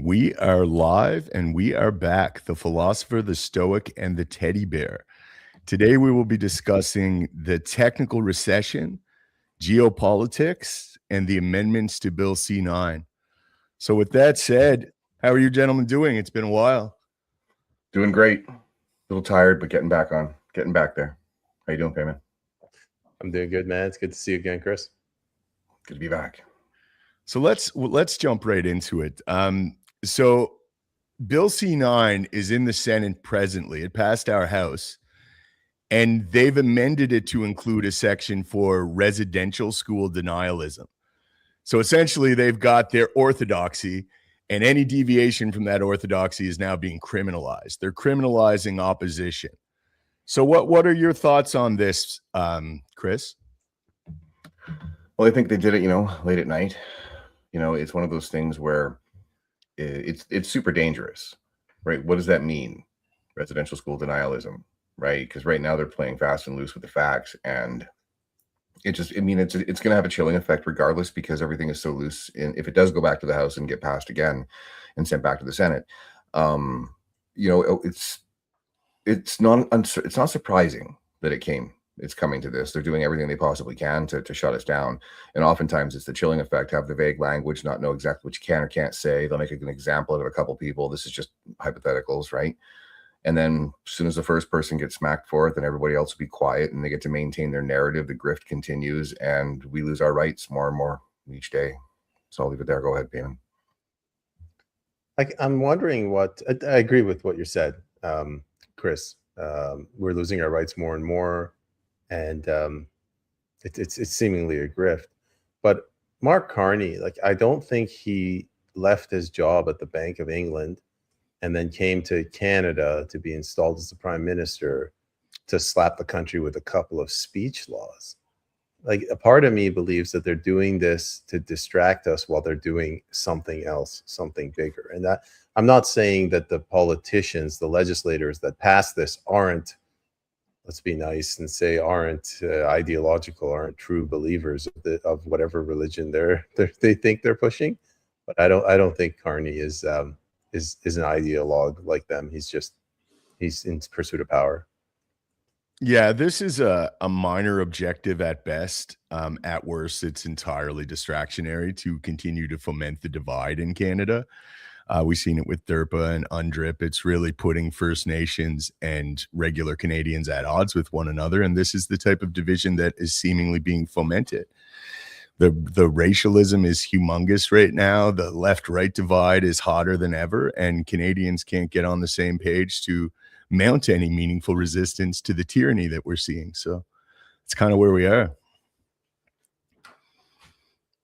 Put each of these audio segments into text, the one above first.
We are live and we are back. The Philosopher, the Stoic, and the Teddy Bear. Today we will be discussing the technical recession, geopolitics, and the amendments to Bill C-9. So with that said, how are you gentlemen doing? It's been a while. Doing great. A little tired, but getting back there. How you doing, Peyman? I'm doing good, man. It's good to see you again, Kris. Good to be back. So let's jump right into it. So Bill C-9 is in the Senate presently. It passed our House, and they've amended it to include a section for residential school denialism. So essentially, they've got their orthodoxy, and any deviation from that orthodoxy is now being criminalized. They're criminalizing opposition. So what are your thoughts on this, Kris? Well, I think they did it, late at night. It's one of those things where it's super dangerous, right? What does that mean? Residential school denialism, right? Because right now they're playing fast and loose with the facts, and it's going to have a chilling effect regardless, because everything is so loose. And if it does go back to the House and get passed again and sent back to the Senate, it's not surprising that it's coming to this. They're doing everything they possibly can to shut us down. And oftentimes it's the chilling effect, have the vague language, not know exactly what you can or can't say. They'll make an example out of a couple people. This is just hypotheticals, right? And then as soon as the first person gets smacked for it, then everybody else will be quiet and they get to maintain their narrative. The grift continues and we lose our rights more and more each day. So I'll leave it there. Go ahead, Peyman. I'm wondering I agree with what you said, Kris. We're losing our rights more and more, and it's seemingly a grift. But Mark Carney, I don't think he left his job at the Bank of England and then came to Canada to be installed as the Prime Minister to slap the country with a couple of speech laws. A part of me believes that they're doing this to distract us while they're doing something else, something bigger. And that I'm not saying that the politicians, the legislators that pass this aren't, let's be nice and say, aren't ideological, aren't true believers of whatever religion they think they're pushing. But I don't think Carney is an ideologue like them. He's in pursuit of power. Yeah, this is a minor objective at best. At worst, it's entirely distractionary to continue to foment the divide in Canada. We've seen it with DERPA and UNDRIP. It's really putting First Nations and regular Canadians at odds with one another. And this is the type of division that is seemingly being fomented. The racialism is humongous right now. The left-right divide is hotter than ever, and Canadians can't get on the same page to mount any meaningful resistance to the tyranny that we're seeing. So it's kind of where we are.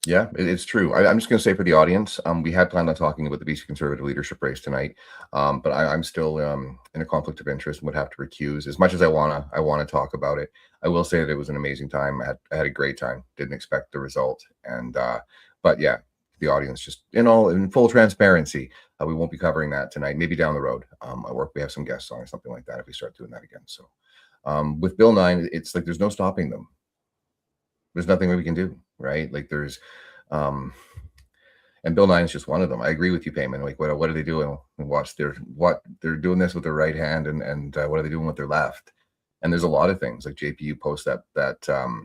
Yeah, it's true. I'm just going to say for the audience, we had planned on talking about the BC Conservative leadership race tonight, but I'm still in a conflict of interest and would have to recuse. As much as I want to talk about it, I will say that it was an amazing time. I had a great time. Didn't expect the result, and but yeah, the audience, just in full transparency, we won't be covering that tonight. Maybe down the road. We have some guests on or something like that if we start doing that again. So with Bill 9, it's like there's no stopping them. There's nothing that we can do, right? There's and Bill 9 is just one of them. I agree with you, Peyman. What are they doing? And they're doing this with their right hand, and what are they doing with their left? And there's a lot of things. JPU posts that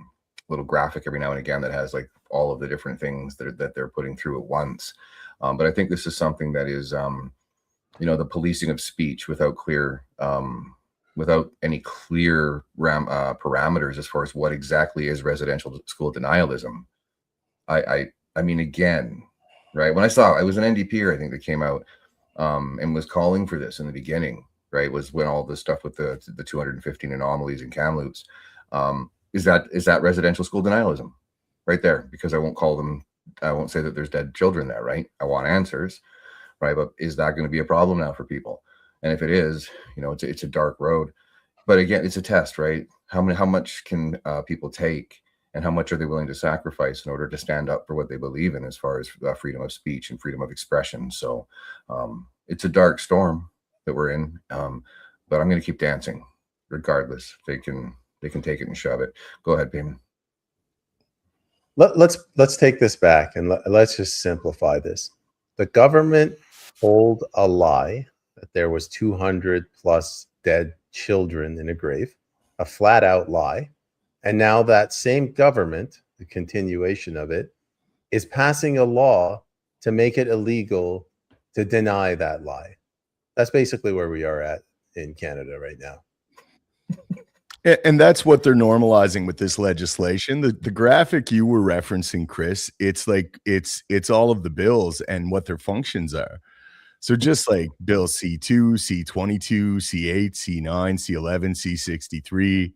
little graphic every now and again that has all of the different things that they're putting through at once. But I think this is something that is the policing of speech without any clear parameters as far as what exactly is residential school denialism. I mean, again, right? When I was an NDPer, I think, that came out and was calling for this in the beginning, right? Was when all this stuff with the 215 anomalies in Kamloops. Is that residential school denialism right there? Because I won't say that there's dead children there, right? I want answers, right? But is that going to be a problem now for people? And if it is, it's a dark road. But again, it's a test, right? How much can people take, and how much are they willing to sacrifice in order to stand up for what they believe in as far as freedom of speech and freedom of expression? So it's a dark storm that we're in, but I'm going to keep dancing regardless. They can take it and shove it. Go ahead, Peyman. Let's take this back and let's just simplify this. The government told a lie that there was 200 plus dead children in a grave, a flat out lie. And now that same government, the continuation of it, is passing a law to make it illegal to deny that lie. That's basically where we are at in Canada right now. And that's what they're normalizing with this legislation. The graphic you were referencing, Kris, it's like it's all of the bills and what their functions are. So just like Bill C2, C22, C8, C9, C11,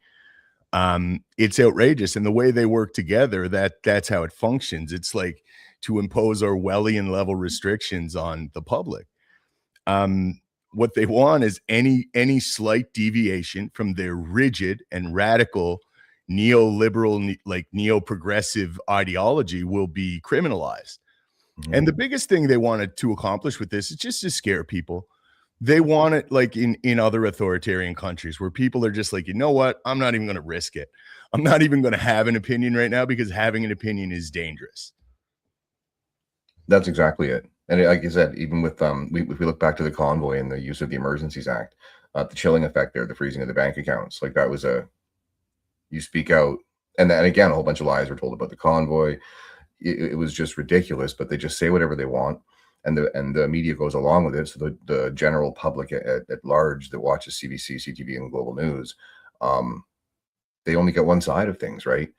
C63, it's outrageous. And the way they work together, that's how it functions. It's like to impose Orwellian level restrictions on the public. What they want is any slight deviation from their rigid and radical neoliberal, like neo-progressive ideology will be criminalized. Mm-hmm. And the biggest thing they wanted to accomplish with this is just to scare people. They want it like in other authoritarian countries where people are just like, you know what? I'm not even going to risk it. I'm not even going to have an opinion right now because having an opinion is dangerous. That's exactly it. And like I said, even with if we look back to the convoy and the use of the Emergencies Act, the chilling effect there, the freezing of the bank accounts, like that was you speak out, and then again a whole bunch of lies were told about the convoy. It was just ridiculous, but they just say whatever they want, and the media goes along with it. So the general public at large that watches CBC, CTV, and Global News, they only get one side of things, right?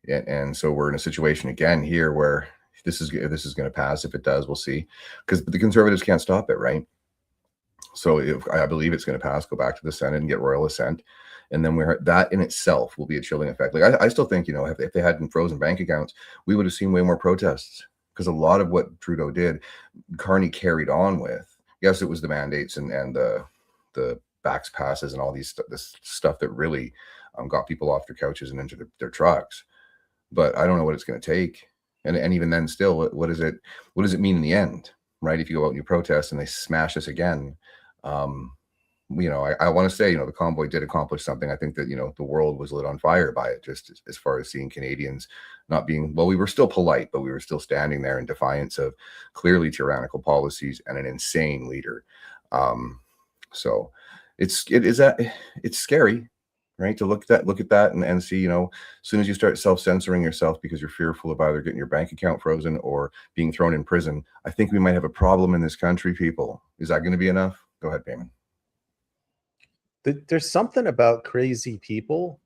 And so we're in a situation again here where this is going to pass. If it does, we'll see, because the Conservatives can't stop it, right? So if I believe it's going to pass, go back to the Senate and get royal assent, and then that in itself will be a chilling effect. Like I still think, if they hadn't frozen bank accounts, we would have seen way more protests, because a lot of what Trudeau did, Carney carried on with. Yes, it was the mandates and the backs passes and all this stuff that really got people off their couches and into their trucks. But I don't know what it's going to take. And even then, still, what does it mean in the end, right? If you go out and you protest and they smash us again, I want to say, the convoy did accomplish something. I think that, the world was lit on fire by it, just as far as seeing Canadians not being, well, we were still polite, but we were still standing there in defiance of clearly tyrannical policies and an insane leader. So it's scary. Right, to look at that and see, as soon as you start self-censoring yourself because you're fearful of either getting your bank account frozen or being thrown in prison, I think we might have a problem in this country, people. Is that going to be enough? Go ahead, Peyman. There's something about crazy people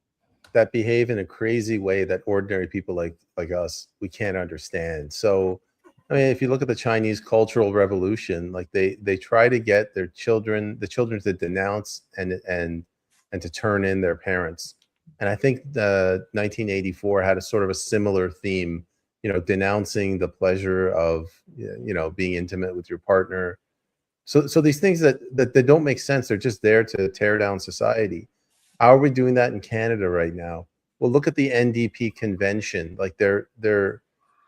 that behave in a crazy way that ordinary people like us, we can't understand. So, I mean, if you look at the Chinese Cultural Revolution, like they try to get the children to denounce and to turn in their parents. And I think the 1984 had a sort of a similar theme, denouncing the pleasure of, being intimate with your partner. So these things that don't make sense, they're just there to tear down society. How are we doing that in Canada right now? Well, look at the NDP convention. Like they're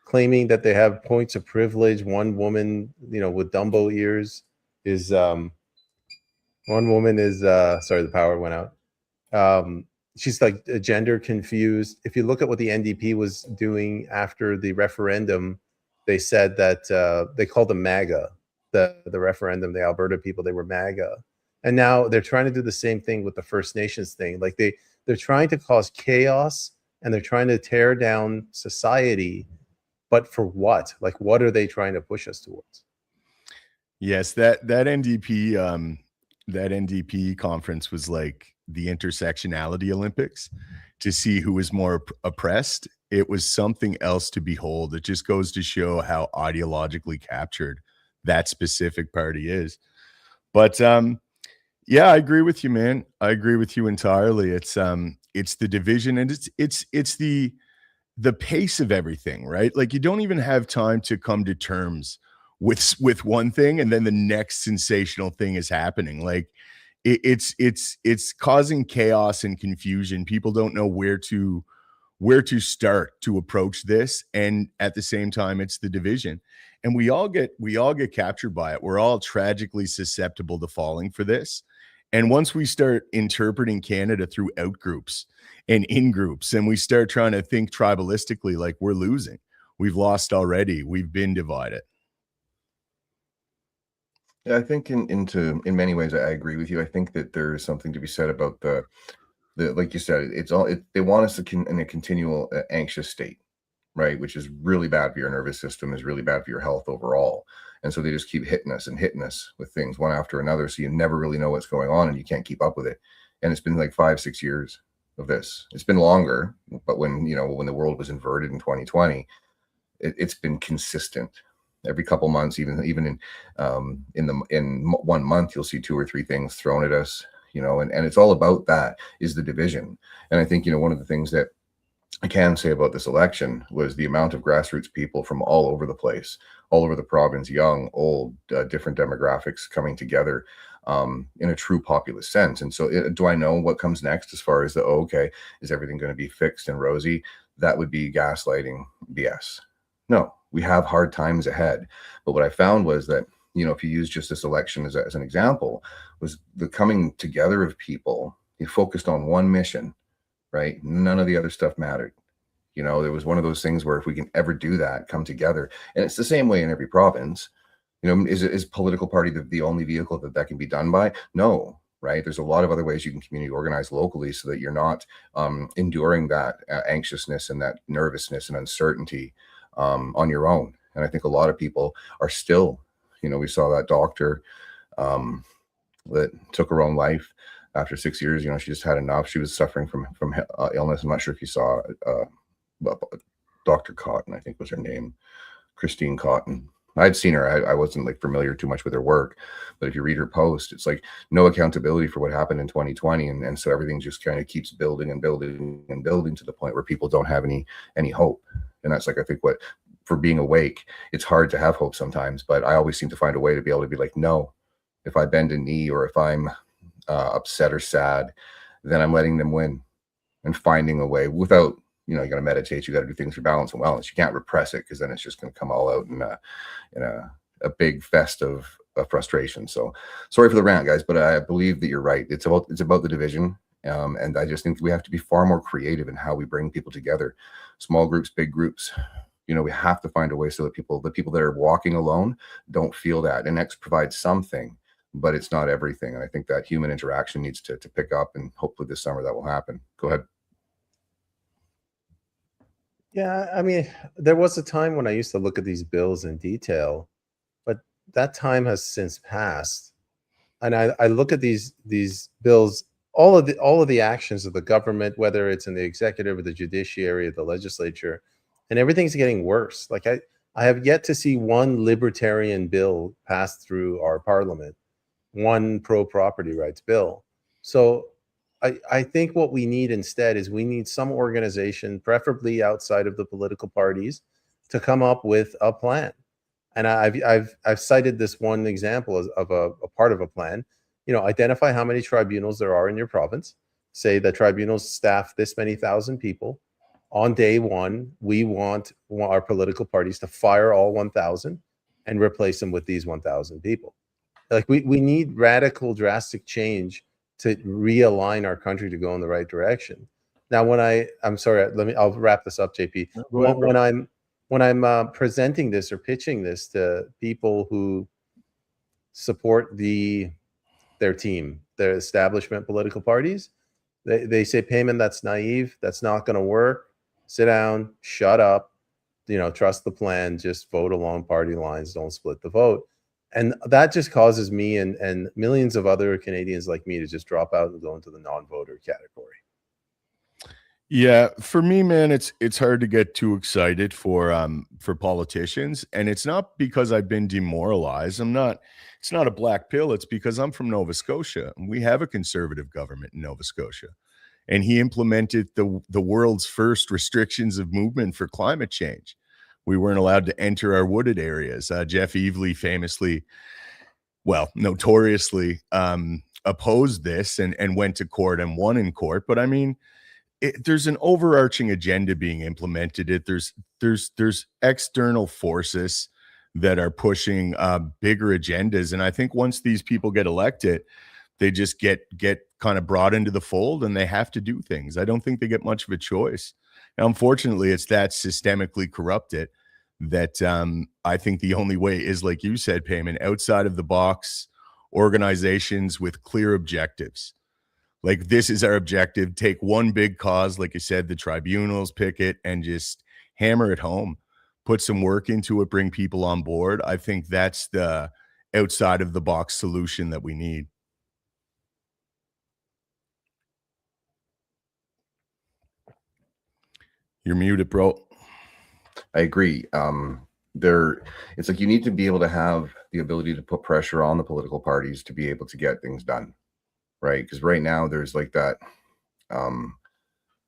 claiming that they have points of privilege. One woman, with Dumbo ears is, sorry, the power went out. She's like gender confused. If you look at what the NDP was doing after the referendum, they said that they called them MAGA, the referendum, the Alberta people, they were MAGA. And now they're trying to do the same thing with the First Nations thing. Like they're trying to cause chaos and they're trying to tear down society. But for what? Like, what are they trying to push us towards? Yes, that NDP conference was like the intersectionality Olympics to see who was more oppressed. It was something else to behold. It just goes to show how ideologically captured that specific party is. But yeah, I agree with you, man. I agree with you entirely. It's the division and it's the pace of everything, right? Like you don't even have time to come to terms with one thing and then the next sensational thing is happening. Like it's causing chaos and confusion. People don't know where to start to approach this, and at the same time it's the division, and we all get captured by it. We're all tragically susceptible to falling for this, and once we start interpreting Canada through out groups and in groups and we start trying to think tribalistically, like we're losing. We've lost already. We've been divided. Yeah, I think in many ways I agree with you. I think that there's something to be said about the like you said, they want us in a continual anxious state, right? Which is really bad for your nervous system, is really bad for your health overall. And so they just keep hitting us and hitting us with things one after another. So you never really know what's going on and you can't keep up with it. And it's been like 5-6 years of this. It's been longer, but when the world was inverted in 2020, it's been consistent. Every couple months, even in 1 month, you'll see 2 or 3 things thrown at us, and it's all about that, is the division. And I think, one of the things that I can say about this election was the amount of grassroots people from all over the place, all over the province, young, old, different demographics coming together in a true populist sense. And so do I know what comes next as far as okay, is everything going to be fixed and rosy? That would be gaslighting BS. No, we have hard times ahead. But what I found was that, if you use just this election as an example, was the coming together of people who focused on one mission, right? None of the other stuff mattered. There was one of those things where if we can ever do that, come together, and it's the same way in every province, is political party the only vehicle that can be done by? No, right? There's a lot of other ways you can community organize locally so that you're not enduring that anxiousness and that nervousness and uncertainty on your own. And I think a lot of people are still, we saw that doctor that took her own life after 6 years. She just had enough. She was suffering from illness. I'm not sure if you saw Dr. Cotton, I think was her name, Christine Cotton. I'd seen her. I wasn't familiar too much with her work, but if you read her post, it's no accountability for what happened in 2020, and so everything just kind of keeps building and building and building to the point where people don't have any hope. And that's I think what, for being awake, it's hard to have hope sometimes, but I always seem to find a way to be able to be no, if I bend a knee or if I'm upset or sad, then I'm letting them win and finding a way without, you got to meditate, you got to do things for balance and wellness. You can't repress it, because then it's just going to come all out in a big fest of frustration. So sorry for the rant, guys, but I believe that you're right. It's about the division. And I just think we have to be far more creative in how we bring people together, small groups, big groups. We have to find a way so that the people that are walking alone don't feel that. And X provides something, but it's not everything. And I think that human interaction needs to pick up, and hopefully this summer that will happen. Go ahead. Yeah, I mean, there was a time when I used to look at these bills in detail, but that time has since passed. And I look at these bills, all of the actions of the government, whether it's in the executive or the judiciary or the legislature, and everything's getting worse. I have yet to see one libertarian bill pass through our parliament, one pro-property rights bill. So I think what we need instead is we need some organization, preferably outside of the political parties, to come up with a plan. And I've cited this one example of a part of a plan. Identify how many tribunals there are in your province. Say the tribunals staff this many thousand people. On day one, we want our political parties to fire all 1,000 and replace them with these 1,000 people. We need radical, drastic change to realign our country to go in the right direction. Now, I'm sorry, I'll wrap this up, JP. When I'm presenting this or pitching this to people who support their team, their establishment political parties, they say, Peyman, that's naive. That's not going to work. Sit down, shut up, trust the plan, just vote along party lines, don't split the vote. And that just causes me and millions of other Canadians like me to just drop out and go into the non-voter category. Yeah, for me, man, it's hard to get too excited for politicians, and it's not because I've been demoralized. It's not a black pill. It's because I'm from Nova Scotia, and we have a conservative government in Nova Scotia, and he implemented the world's first restrictions of movement for climate change. We weren't allowed to enter our wooded areas. Jeff Evely famously, notoriously opposed this and went to court and won in court. But I mean, there's an overarching agenda being implemented. There's external forces that are pushing bigger agendas. And I think once these people get elected, they just get kind of brought into the fold, and they have to do things. I don't think they get much of a choice. Now, unfortunately, it's that systemically corrupted that I think the only way is, like you said, Peyman, outside of the box organizations with clear objectives. Like, this is our objective. Take one big cause, like you said, the tribunals, pick it, and just hammer it home. Put some work into it, bring people on board. I think that's the outside of the box solution that we need. You're muted, bro. I agree. It's like you need to be able to have the ability to put pressure on the political parties to be able to get things done, right? Because right now there's like that,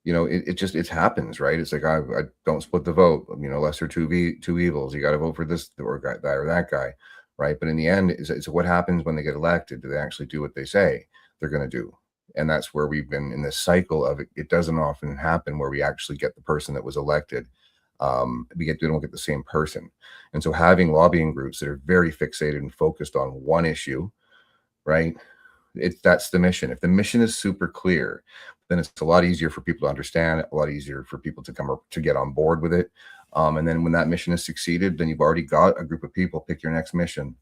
it happens, right? It's like I don't split the vote, lesser two evils. You got to vote for this or that or that guy, right? But in the end, it's what happens when they get elected? Do they actually do what they say they're going to do? And that's where we've been in this cycle of it. It doesn't often happen where we actually get the person that was elected. We don't get the same person. And so having lobbying groups that are very fixated and focused on one issue, right? That's the mission. If the mission is super clear, then it's a lot easier for people to understand, a lot easier for people to get on board with it. And then when that mission has succeeded, then you've already got a group of people, pick your next mission,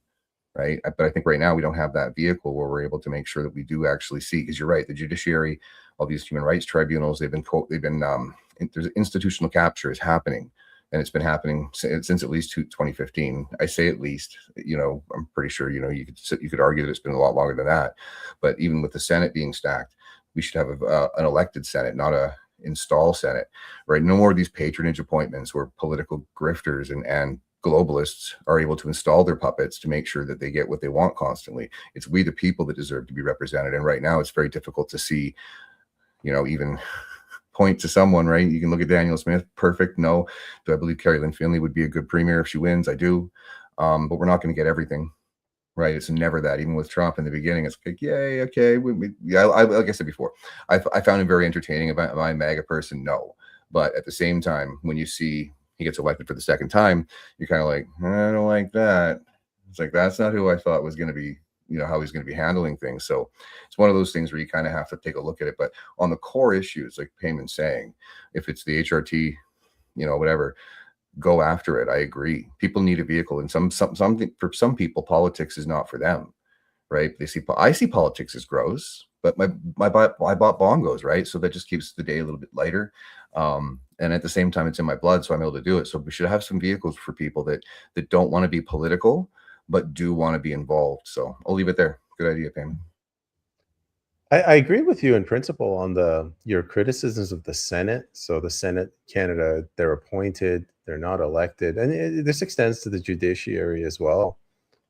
right? But I think right now we don't have that vehicle where we're able to make sure that we do actually see, because you're right, the judiciary, all these human rights tribunals, there's institutional capture is happening, and it's been happening since at least 2015. I say at least, I'm pretty sure, you could argue that it's been a lot longer than that. But even with the Senate being stacked, we should have an elected Senate, not a install Senate, right? No more of these patronage appointments where political grifters and globalists are able to install their puppets to make sure that they get what they want constantly. It's we the people that deserve to be represented. And right now it's very difficult to see, even point to someone, right? You can look at Daniel Smith, perfect. No. Do I believe Kerri-lynne Finlay would be a good premier if she wins? I do. But we're not going to get everything, right? It's never that. Even with Trump in the beginning, it's like, yay, okay. Like I said before, I found him very entertaining. Am I a MAGA person? No. But at the same time, when you see he gets elected for the second time, you're kind of like, I don't like that. It's like, that's not who I thought was going to be, how he's going to be handling things. So it's one of those things where you kind of have to take a look at it. But on the core issues, like Peyman's saying, if it's the HRT, whatever, go after it. I agree. People need a vehicle, and something for some people, politics is not for them, right? I see politics as gross, but I bought bongos, right? So that just keeps the day a little bit lighter. And at the same time, it's in my blood, so I'm able to do it. So we should have some vehicles for people that don't want to be political, but do want to be involved. So I'll leave it there. Good idea, Peyman. I agree with you in principle on your criticisms of the Senate. So the Senate, Canada, they're appointed, they're not elected. And this extends to the judiciary as well.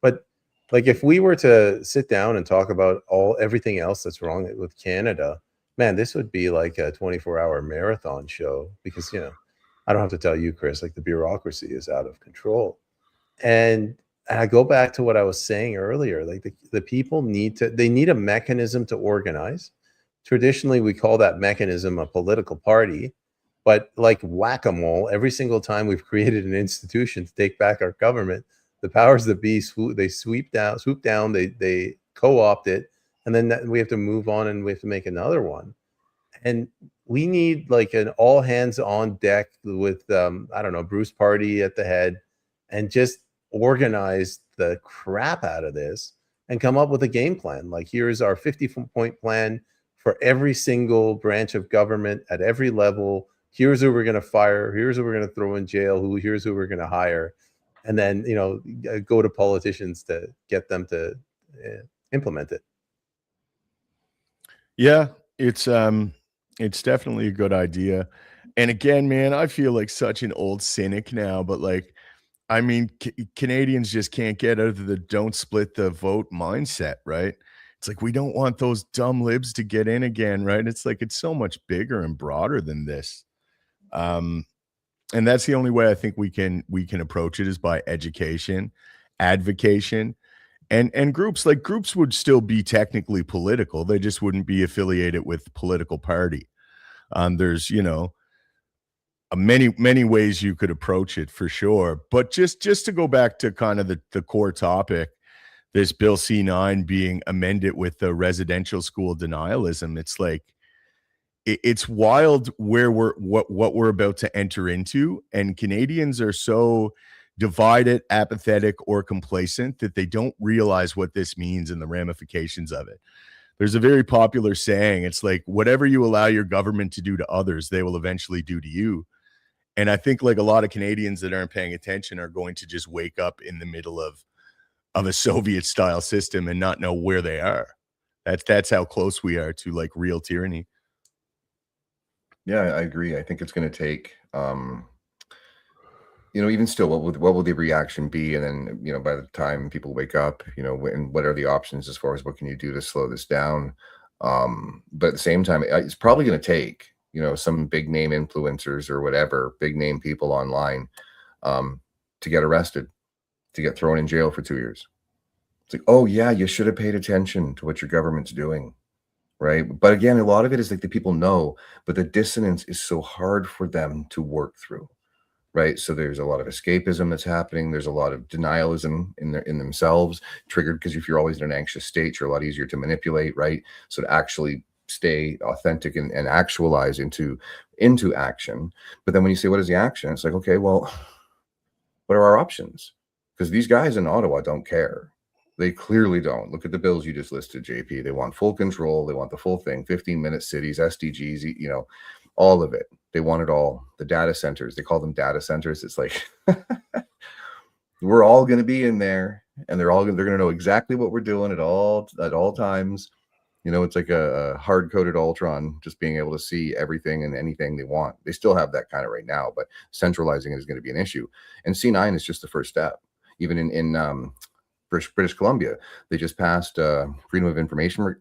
But like, if we were to sit down and talk about everything else that's wrong with Canada, man, this would be like a 24-hour marathon show, because, I don't have to tell you, Kris, like, the bureaucracy is out of control. And I go back to what I was saying earlier, like the people need a mechanism to organize. Traditionally, we call that mechanism a political party, but like whack-a-mole, every single time we've created an institution to take back our government, the powers that be, swoop down, they co-opt it, and then we have to move on and we have to make another one. And we need like an all hands on deck with, Bruce Party at the head, and just organize the crap out of this and come up with a game plan. Like, here's our 50-point plan for every single branch of government at every level. Here's who we're going to fire. Here's who we're going to throw in jail. Here's who we're going to hire. And then, go to politicians to get them to implement it. Yeah, it's definitely a good idea. And again, man, I feel like such an old cynic now, but like, I mean, Canadians just can't get out of the don't split the vote mindset, right? It's like, we don't want those dumb libs to get in again, right? It's like, it's so much bigger and broader than this. And that's the only way I think we can approach it, is by education, advocation, and groups would still be technically political. They just wouldn't be affiliated with political party. There's, many ways you could approach it for sure. But just to go back to kind of the core topic, this Bill C9 being amended with the residential school denialism, it's like, it's wild where what we're about to enter into. And Canadians are so divided, apathetic, or complacent, that they don't realize what this means and the ramifications of it. There's a very popular saying. It's like, whatever you allow your government to do to others, they will eventually do to you. And I think like a lot of Canadians that aren't paying attention are going to just wake up in the middle of a Soviet style system and not know where they are. That's how close we are to like real tyranny. Yeah, I agree. I think it's going to take, even still, what will the reaction be? And then, by the time people wake up, what are the options as far as what can you do to slow this down? But at the same time, it's probably going to take, some big name influencers or whatever, big name people online, to get arrested, to get thrown in jail for 2 years. It's like, oh yeah, you should have paid attention to what your government's doing. Right. But again, a lot of it is like the people know, but the dissonance is so hard for them to work through. Right. So there's a lot of escapism that's happening. There's a lot of denialism in themselves, triggered because if you're always in an anxious state, you're a lot easier to manipulate. Right. So to actually stay authentic and actualize into action. But then when you say, what is the action? It's like, okay, well, what are our options? Because these guys in Ottawa don't care. They clearly don't. Look at the bills you just listed, JP. They want full control. They want the full thing, 15-minute cities, SDGs, all of it. They want it all. The data centers, they call them data centers. It's like, we're all going to be in there, and they're going to know exactly what we're doing at all times. It's like a hard-coded Ultron, just being able to see everything and anything they want. They still have that kind of right now, but centralizing it is going to be an issue. And C9 is just the first step. Even in British Columbia, they just passed Freedom of Information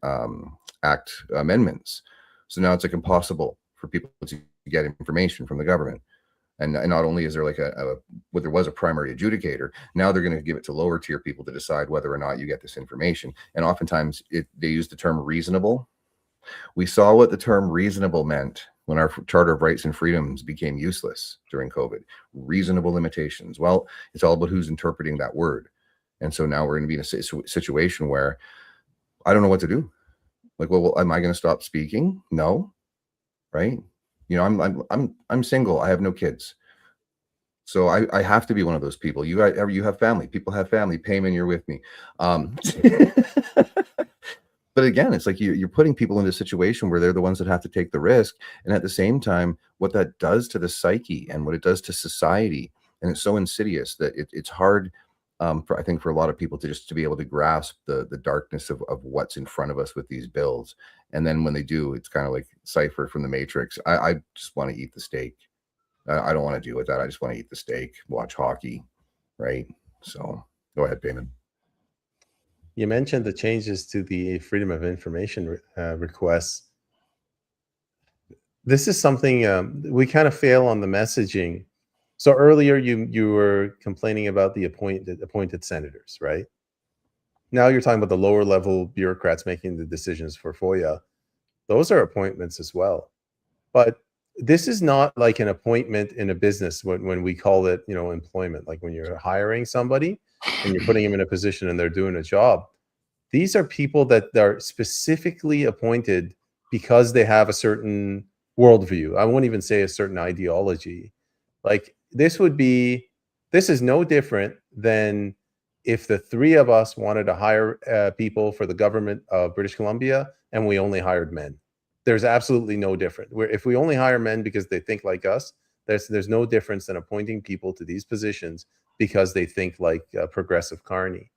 Act amendments. So now it's like impossible for people to get information from the government. And not only is there like there was a primary adjudicator, now they're going to give it to lower tier people to decide whether or not you get this information. And oftentimes they use the term reasonable. We saw what the term reasonable meant when our Charter of Rights and Freedoms became useless during COVID. Reasonable limitations. Well, it's all about who's interpreting that word. And so now we're going to be in a situation where I don't know what to do. Like, well, am I going to stop speaking? No. Right. I'm single. I have no kids. So I have to be one of those people. You have family. People have family. Peyman, you're with me. But again, it's like you're putting people in a situation where they're the ones that have to take the risk. And at the same time, what that does to the psyche and what it does to society. And it's so insidious that it's hard, I think, for a lot of people to be able to grasp the darkness of what's in front of us with these bills. And then when they do, it's kind of like Cypher from the Matrix. I just want to eat the steak. I don't want to deal with that. I just want to eat the steak, watch hockey, right? So go ahead, Peyman. You mentioned the changes to the Freedom of Information requests. This is something we kind of fail on the messaging. So earlier you were complaining about the appointed senators, right? Now you're talking about the lower level bureaucrats making the decisions for FOIA. Those are appointments as well. But this is not like an appointment in a business when we call it, employment, like when you're hiring somebody and you're putting them in a position and they're doing a job. These are people that are specifically appointed because they have a certain worldview. I won't even say a certain ideology. Like this is no different than if the three of us wanted to hire people for the government of British Columbia and we only hired men. There's absolutely no difference. If we only hire men because they think like us, there's no difference than appointing people to these positions because they think like Progressive Carney.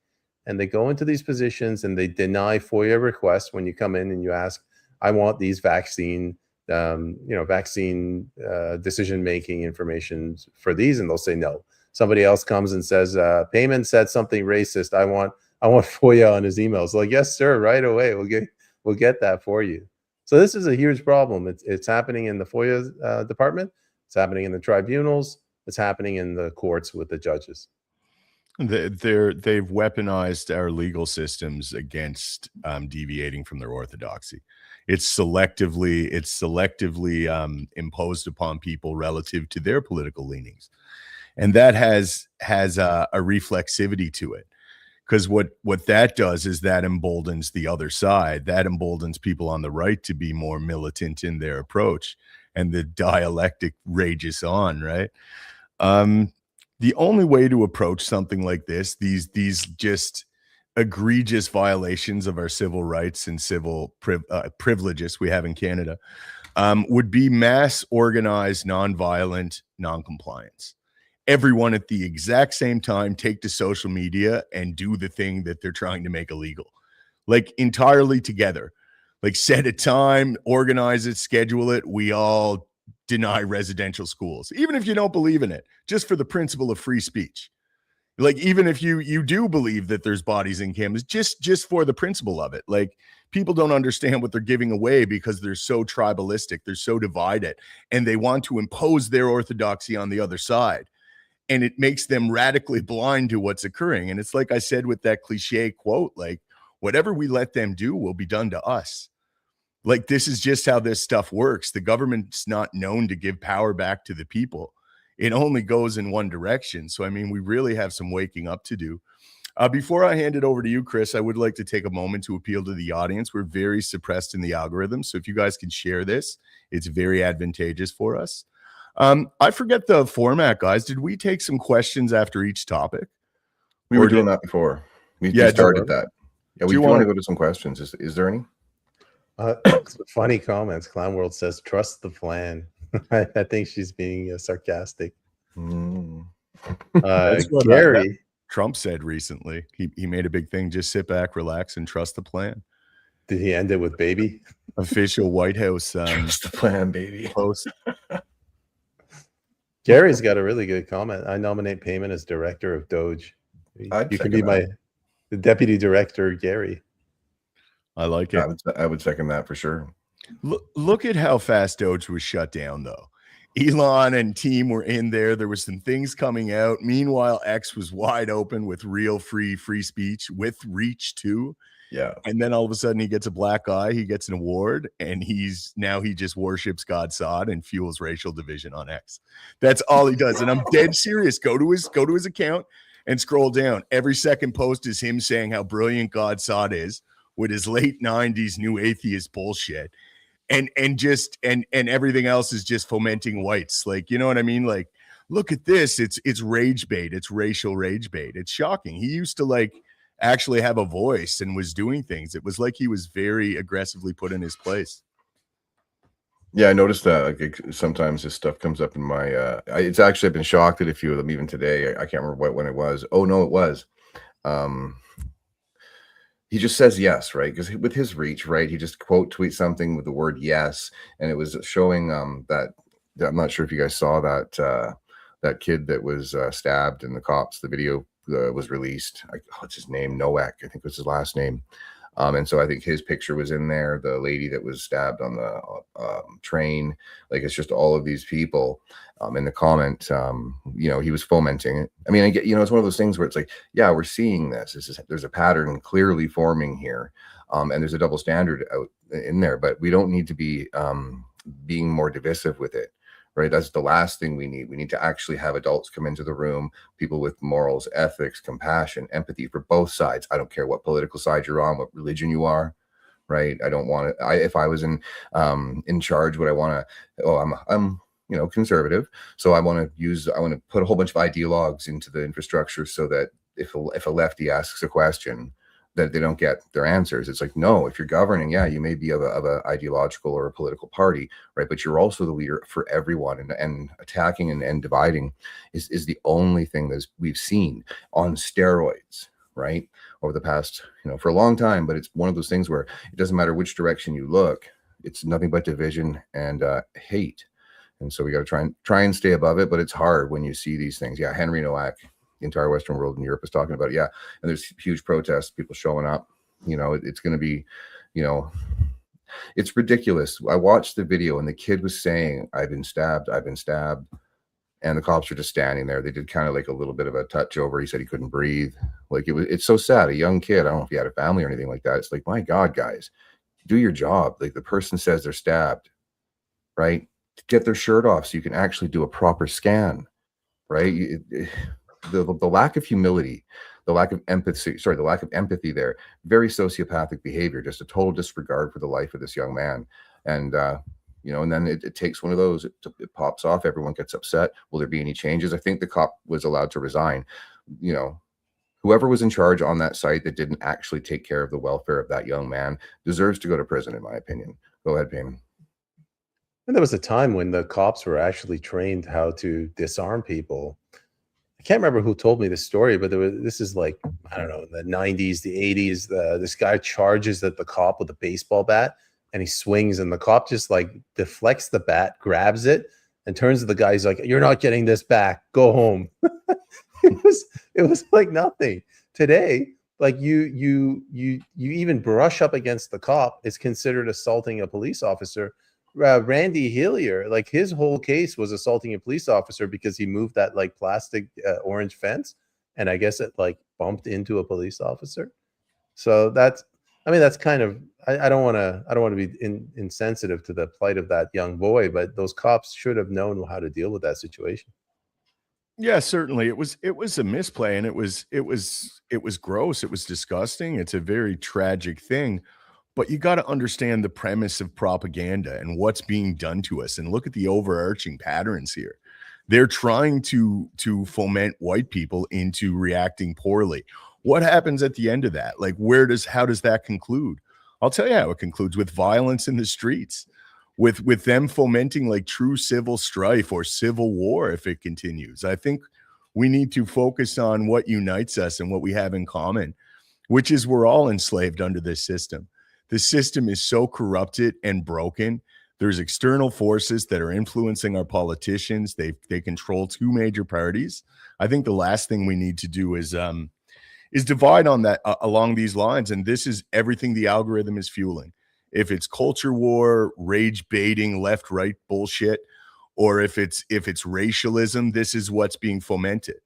And they go into these positions and they deny FOIA requests when you come in and you ask, I want these vaccine decision-making information for these, and they'll say no. Somebody else comes and says, Peyman said something racist. I want FOIA on his emails. Like, yes, sir, right away. We'll get that for you. So this is a huge problem. It's happening in the FOIA department. It's happening in the tribunals. It's happening in the courts with the judges. They've weaponized our legal systems against deviating from their orthodoxy. It's selectively imposed upon people relative to their political leanings, and that has a reflexivity to it. Because what that does is that emboldens the other side. That emboldens people on the right to be more militant in their approach, and the dialectic rages on, right? the only way to approach something like this, these just egregious violations of our civil rights and civil privileges we have in Canada, would be mass organized, nonviolent noncompliance. Everyone at the exact same time take to social media and do the thing that they're trying to make illegal, like entirely together, like set a time, organize it, schedule it. We all deny residential schools, even if you don't believe in it, just for the principle of free speech. Like, even if you do believe that there's bodies in cameras, just for the principle of it. Like, people don't understand what they're giving away because they're so tribalistic, they're so divided, and they want to impose their orthodoxy on the other side. And it makes them radically blind to what's occurring. And it's like I said with that cliche quote, like, whatever we let them do will be done to us. Like, this is just how this stuff works. The government's not known to give power back to the people. It only goes in one direction. So, I mean, we really have some waking up to do. Before I hand it over to you, Kris, I would like to take a moment to appeal to the audience. We're very suppressed in the algorithm. So if you guys can share this, it's very advantageous for us. I forget the format, guys. Did we take some questions after each topic? We were doing that before. We started that. Yeah, we want to go to some questions. Is there any? Funny comments. Clown World says, trust the plan. I think she's being sarcastic. Gary. Trump said recently. He made a big thing. Just sit back, relax, and trust the plan. Did he end it with baby? Official White House trust the plan, baby. Post. Gary's got a really good comment. I nominate Peyman as director of Doge. You can be the deputy director, Gary. I like it. I would second that for sure. Look at how fast Doge was shut down, though. Elon and team were in there. There was some things coming out. Meanwhile, X was wide open with real free speech with reach too. Yeah. And then all of a sudden he gets a black eye. He gets an award, and he just worships God Sod and fuels racial division on X. That's all he does. And I'm dead serious. Go to his account and scroll down. Every second post is him saying how brilliant God Sod is with his late 90s new atheist bullshit. And everything else is just fomenting whites. Like, you know what I mean? Like, look at this. It's rage bait. It's racial rage bait. It's shocking. He used to like actually have a voice and was doing things. It was like he was very aggressively put in his place. Yeah, I noticed that. Like, sometimes this stuff comes up in my. It's actually, I've been shocked at a few of them even today. I can't remember when it was. Oh no, it was. He just says yes, right? Because with his reach, right, he just quote tweets something with the word yes, and it was showing that I'm not sure if you guys saw that kid that was stabbed in the cops. The video was released. What's his name? Nowak, I think was his last name. And so I think his picture was in there. The lady that was stabbed on the train. Like, it's just all of these people in the comment. He was fomenting it. I mean, it's one of those things where it's like, yeah, we're seeing this. There's a pattern clearly forming here, and there's a double standard out in there. But we don't need to be being more divisive with it. Right. That's the last thing we need. We need to actually have adults come into the room, people with morals, ethics, compassion, empathy for both sides. I don't care what political side you're on, what religion you are. Right. I don't want to. If I was in charge, would I want to? I'm conservative. So I want to put a whole bunch of ideologues into the infrastructure so that if a lefty asks a question, that they don't get their answers. It's like, no, if you're governing, yeah, you may be of a ideological or a political party, right? But you're also the leader for everyone, and attacking and dividing is the only thing that we've seen on steroids, right? Over the past, for a long time. But it's one of those things where it doesn't matter which direction you look, it's nothing but division and hate. And so we got to try and stay above it, but it's hard when you see these things. Yeah, Henry Nowak, the entire Western world and Europe is talking about it. Yeah. And there's huge protests, people showing up. It's going to be, it's ridiculous. I watched the video and the kid was saying, I've been stabbed. And the cops are just standing there. They did kind of like a little bit of a touch over. He said he couldn't breathe. Like, it's so sad. A young kid. I don't know if he had a family or anything like that. It's like, my God, guys, do your job. Like, the person says they're stabbed, right? Get their shirt off so you can actually do a proper scan, right? The lack of humility, the lack of empathy there, very sociopathic behavior, just a total disregard for the life of this young man. And you know, and then it takes one of those, it pops off, everyone gets upset. Will there be any changes? I think the cop was allowed to resign. You know, whoever was in charge on that site that didn't actually take care of the welfare of that young man deserves to go to prison, in my opinion. Go ahead, Peyman. And there was a time when the cops were actually trained how to disarm people. I can't remember who told me this story, but this is like, I don't know, in the 90s, the 80s. This guy charges at the cop with a baseball bat, and he swings, and the cop just like deflects the bat, grabs it, and turns to the guy. He's like, "You're not getting this back. Go home." It was like nothing. Today, like you even brush up against the cop, it's considered assaulting a police officer. Randy Hillier, like his whole case was assaulting a police officer because he moved that like plastic orange fence, and I guess it like bumped into a police officer. So that's, I mean, that's kind of, I don't want to be insensitive to the plight of that young boy, but those cops should have known how to deal with that situation. Yeah, certainly. It was a misplay, and it was gross. It was disgusting. It's a very tragic thing. But you got to understand the premise of propaganda and what's being done to us, and look at the overarching patterns here. They're trying to foment white people into reacting poorly. What happens at the end of that? Like, how does that conclude? I'll tell you how it concludes: with violence in the streets, with them fomenting like true civil strife or civil war if it continues. I think we need to focus on what unites us and what we have in common, which is we're all enslaved under this system. The system is so corrupted and broken. There's external forces that are influencing our politicians. They control two major parties. I think the last thing we need to do is divide on that along these lines. And this is everything the algorithm is fueling. If it's culture war, rage baiting, left right bullshit, or if it's racialism, this is what's being fomented.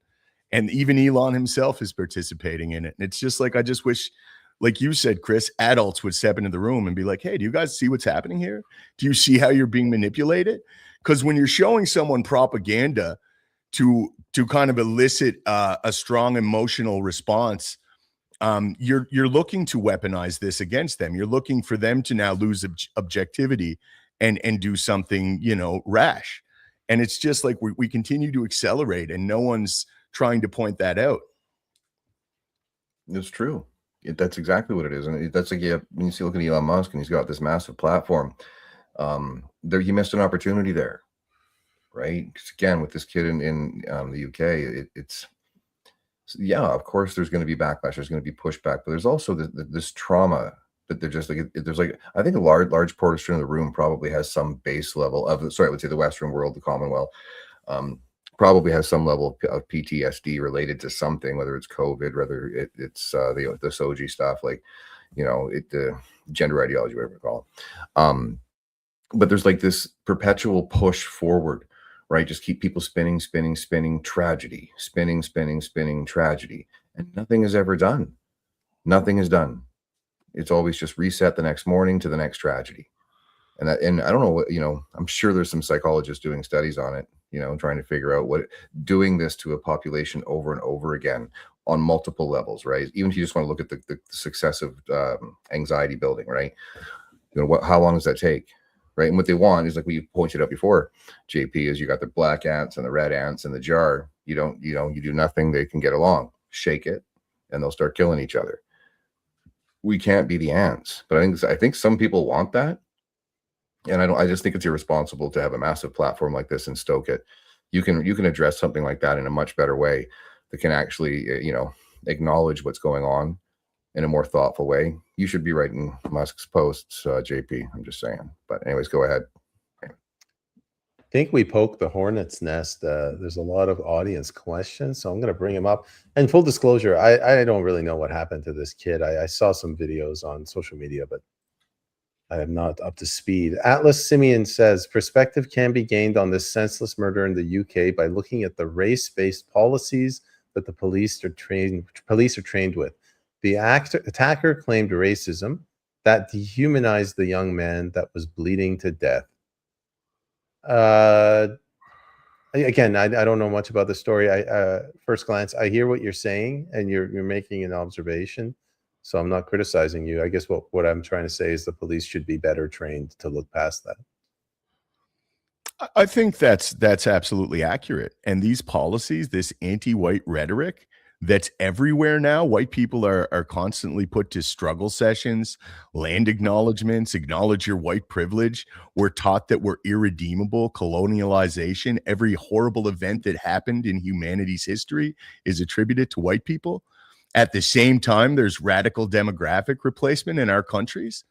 And even Elon himself is participating in it. And it's just like, I just wish, like you said, Kris, adults would step into the room and be like, "Hey, do you guys see what's happening here? Do you see how you're being manipulated?" Because when you're showing someone propaganda to kind of elicit a strong emotional response, you're looking to weaponize this against them. You're looking for them to now lose objectivity and do something, you know, rash. And it's just like we continue to accelerate, and no one's trying to point that out. It's true. That's exactly what it is. And that's like, yeah, when you see, look at Elon Musk, and he's got this massive platform. There, he missed an opportunity there, right? Because again, with this kid in the UK, it's yeah, of course, there's going to be backlash, there's going to be pushback, but there's also this trauma that they're just like, there's like, I think a large portion of the room probably has some base level of, sorry, let's say the Western world, the Commonwealth, probably has some level of PTSD related to something, whether it's COVID, whether it's the Soji stuff, like, you know, the gender ideology, whatever you call it. But there's like this perpetual push forward, right? Just keep people spinning tragedy, spinning tragedy, and nothing is ever done. Nothing is done. It's always just reset the next morning to the next tragedy. And I don't know what, you know, I'm sure there's some psychologists doing studies on it, you know, trying to figure out doing this to a population over and over again on multiple levels, right? Even if you just want to look at the successive anxiety building, right? You know, how long does that take? Right. And what they want is, like we pointed out before, JP, is you got the black ants and the red ants in the jar. You do nothing, they can get along. Shake it and they'll start killing each other. We can't be the ants. But I think some people want that. And I just think it's irresponsible to have a massive platform like this and stoke it. You can address something like that in a much better way that can actually, you know, acknowledge what's going on in a more thoughtful way. You should be writing Musk's posts, JP. I'm just saying. But anyways, go ahead. I think we poked the hornet's nest. There's a lot of audience questions, so I'm going to bring them up. And full disclosure, I don't really know what happened to this kid. I saw some videos on social media, but I am not up to speed. Atlas Simeon says, perspective can be gained on this senseless murder in the UK by looking at the race-based policies that the police are trained with. The attacker claimed racism that dehumanized the young man that was bleeding to death. Again, I don't know much about the story. First glance, I hear what you're saying, and you're making an observation. So I'm not criticizing you. I guess what I'm trying to say is the police should be better trained to look past that. I think that's absolutely accurate. And these policies, this anti-white rhetoric that's everywhere now, white people are constantly put to struggle sessions, land acknowledgments, acknowledge your white privilege. We're taught that we're irredeemable, colonialization, every horrible event that happened in humanity's history is attributed to white people. At the same time, there's radical demographic replacement in our countries.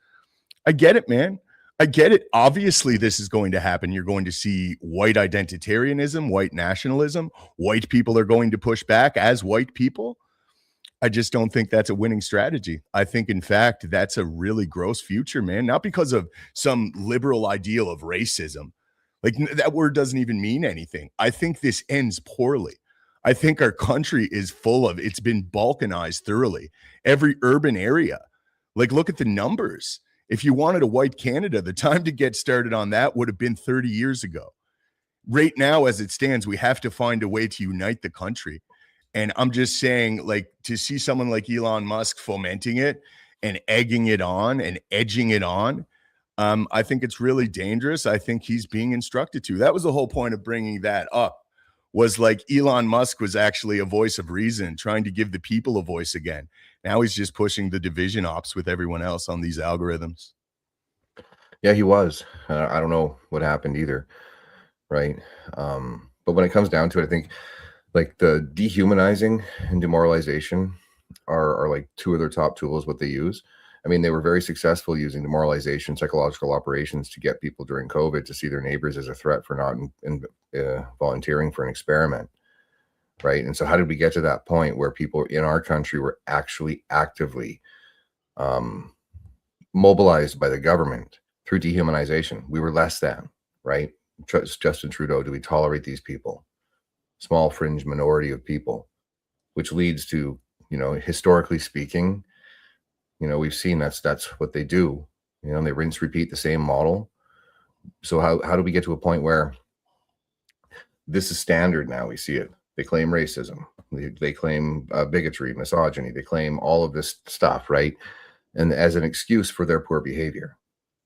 I get it, man. I get it. Obviously, this is going to happen. You're going to see white identitarianism, white nationalism. White people are going to push back as white people. I just don't think that's a winning strategy. I think, in fact, that's a really gross future, man. Not because of some liberal ideal of racism. Like, that word doesn't even mean anything. I think this ends poorly. I think our country is full of, it's been balkanized thoroughly. Every urban area. Like, look at the numbers. If you wanted a white Canada, the time to get started on that would have been 30 years ago. Right now, as it stands, we have to find a way to unite the country. And I'm just saying, like, to see someone like Elon Musk fomenting it and egging it on and edging it on, I think it's really dangerous. I think he's being instructed to. That was the whole point of bringing that up, was like Elon Musk was actually a voice of reason, trying to give the people a voice again. Now he's just pushing the division ops with everyone else on these algorithms. Yeah, he was. I don't know what happened either, right? But when it comes down to it, I think like the dehumanizing and demoralization are like two of their top tools, what they use. I mean, they were very successful using demoralization, psychological operations to get people during COVID to see their neighbors as a threat for not volunteering for an experiment, right? And so how did we get to that point where people in our country were actually actively mobilized by the government through dehumanization? We were less than, right? Justin Trudeau, do we tolerate these people? Small fringe minority of people, which leads to, you know, historically speaking, you know, we've seen that's what they do, you know, and they rinse, repeat the same model. So how do we get to a point where this is standard now? We see it. They claim racism. They claim bigotry, misogyny. They claim all of this stuff, right? And as an excuse for their poor behavior.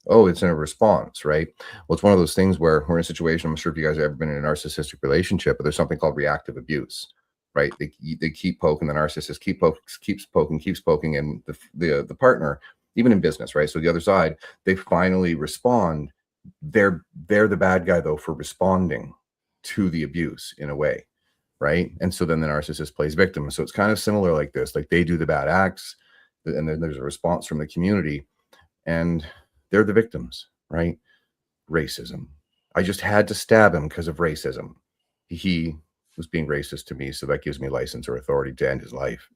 Oh, it's in a response, right? Well, it's one of those things where we're in a situation, I'm sure if you guys have ever been in a narcissistic relationship, but there's something called reactive abuse, right? They keep poking, the narcissist keeps poking, and the partner, even in business, right? So the other side, they finally respond. They're the bad guy though for responding to the abuse in a way, right? And so then the narcissist plays victim. So it's kind of similar like this, like they do the bad acts, and then there's a response from the community, and they're the victims, right? Racism. I just had to stab him because of racism. He was being racist to me, so that gives me license or authority to end his life.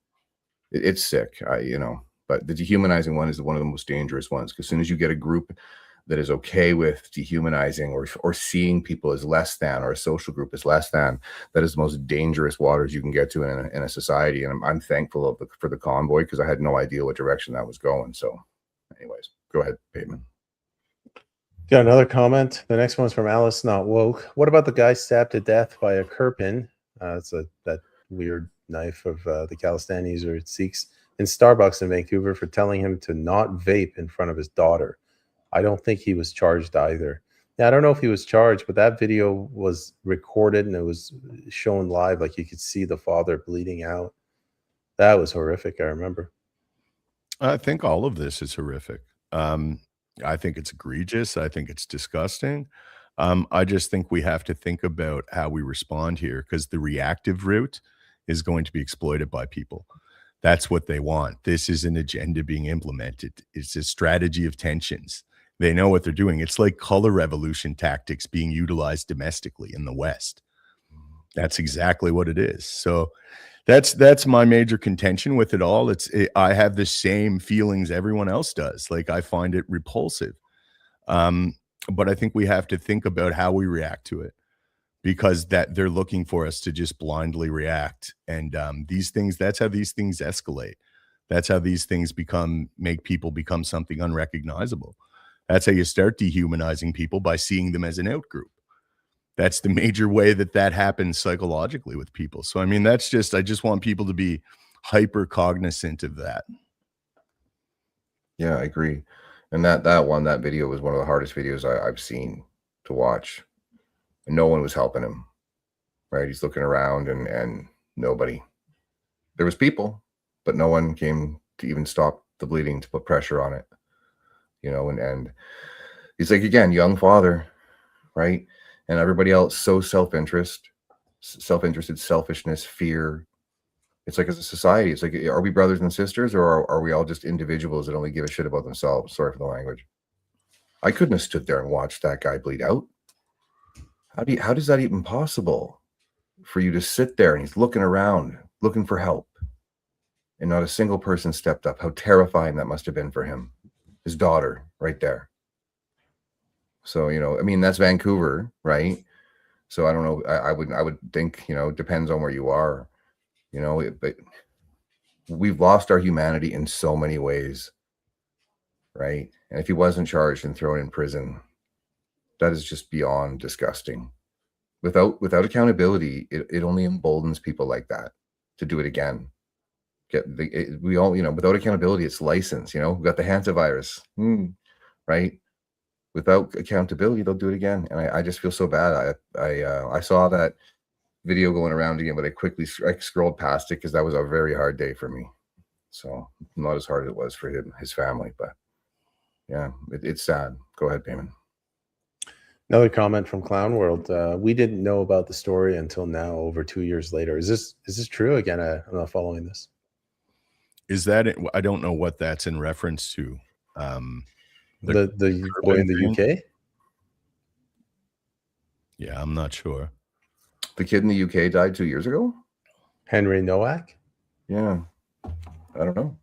It's sick, you know. But the dehumanizing one is one of the most dangerous ones, because as soon as you get a group that is okay with dehumanizing or seeing people as less than, or a social group as less than, that is the most dangerous waters you can get to in a society. And I'm thankful for the convoy, because I had no idea what direction that was going. So anyways, go ahead, Peyman. Got another comment. The next one's from Alice Not Woke. What about the guy stabbed to death by a Kirpin? It's that weird knife of the Khalistanis or Sikhs in Starbucks in Vancouver for telling him to not vape in front of his daughter. I don't think he was charged either. Now, I don't know if he was charged, but that video was recorded and it was shown live. Like you could see the father bleeding out. That was horrific. I remember. I think all of this is horrific. I think it's egregious. I think it's disgusting. I just think we have to think about how we respond here, because the reactive route is going to be exploited by people. That's what they want. This is an agenda being implemented. It's a strategy of tensions. They know what they're doing. It's like color revolution tactics being utilized domestically in the West. That's exactly what it is. So that's my major contention with it all. I have the same feelings everyone else does. Like, I find it repulsive. But I think we have to think about how we react to it, because that they're looking for us to just blindly react. And these things, that's how these things escalate. That's how these things make people become something unrecognizable. That's how you start dehumanizing people, by seeing them as an out group. That's the major way that happens psychologically with people. So, I mean, I just want people to be hyper cognizant of that. Yeah, I agree. And that video was one of the hardest videos I've seen to watch. and no one was helping him, right? He's looking around and nobody. There was people, but no one came to even stop the bleeding, to put pressure on it, and he's like, again, young father, right? And everybody else so self-interested, selfishness, fear. It's like, as a society, it's like, are we brothers and sisters, or are we all just individuals that only give a shit about themselves? Sorry for the language. I couldn't have stood there and watched that guy bleed out. How does that even possible for you to sit there and he's looking around, looking for help, and not a single person stepped up? How terrifying that must have been for him, his daughter right there. So, I mean, that's Vancouver, right? So I don't know. I would think, it depends on where you are, but we've lost our humanity in so many ways, right? And if he wasn't charged and thrown in prison, that is just beyond disgusting. Without accountability, it only emboldens people like that to do it again. Without accountability, it's license. We've got the hantavirus, right? Without accountability, they'll do it again. And I just feel so bad. I saw that video going around again, but I quickly scrolled past it because that was a very hard day for me. So not as hard as it was for his family, but yeah, it's sad. Go ahead, Peyman. Another comment from Clown World. We didn't know about the story until now, over 2 years later. Is this true? Again, I'm not following this. Is that it? I don't know what that's in reference to. The boy in the UK? Yeah, I'm not sure. The kid in the UK died 2 years ago? Henry Nowak? Yeah. I don't know.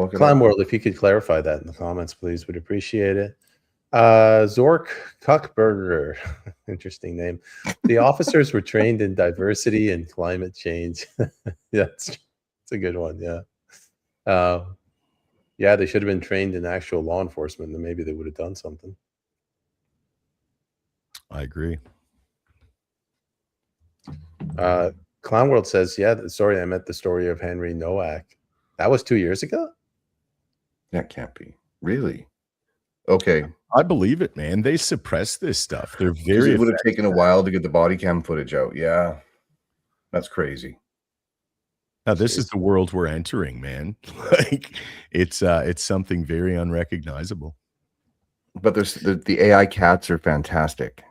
Clown World, if you could clarify that in the comments, please, would appreciate it. Zork Kuckberger, interesting name. The officers were trained in diversity and climate change. That's a good one. Yeah. Yeah, they should have been trained in actual law enforcement, and maybe they would have done something. I agree. Clown World says, yeah, sorry, I meant the story of Henry Nowak. That was 2 years ago? That can't be. Really? Okay. I believe it, man. They suppress this stuff. They're very. It would have taken a while to get the body cam footage out. Yeah. That's crazy. Now, this is the world we're entering, man. Like, it's something very unrecognizable. But there's the AI cats are fantastic.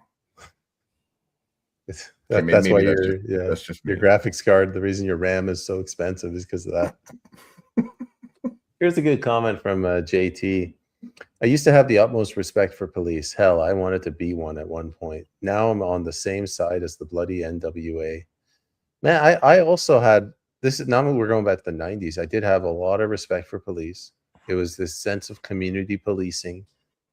That's why your graphics card, the reason your RAM is so expensive is because of that. Here's a good comment from JT. I used to have the utmost respect for police. Hell, I wanted to be one at one point. Now I'm on the same side as the bloody NWA. Man, I also had this. Now we're going back to the 90s. I did have a lot of respect for police. It was this sense of community policing,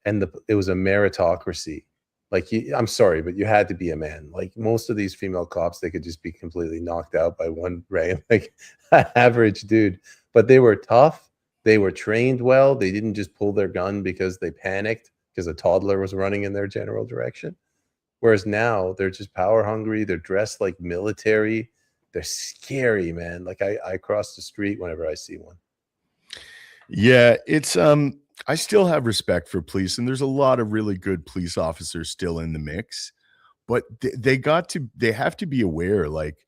and it was a meritocracy. Like, I'm sorry, but you had to be a man. Like, most of these female cops, they could just be completely knocked out by one like average dude. But they were tough. They were trained well. They didn't just pull their gun because they panicked because a toddler was running in their general direction. Whereas now they're just power hungry. They're dressed like military. They're scary, man. Like, I cross the street whenever I see one. Yeah, it's I still have respect for police, and there's a lot of really good police officers still in the mix, but they have to be aware. Like,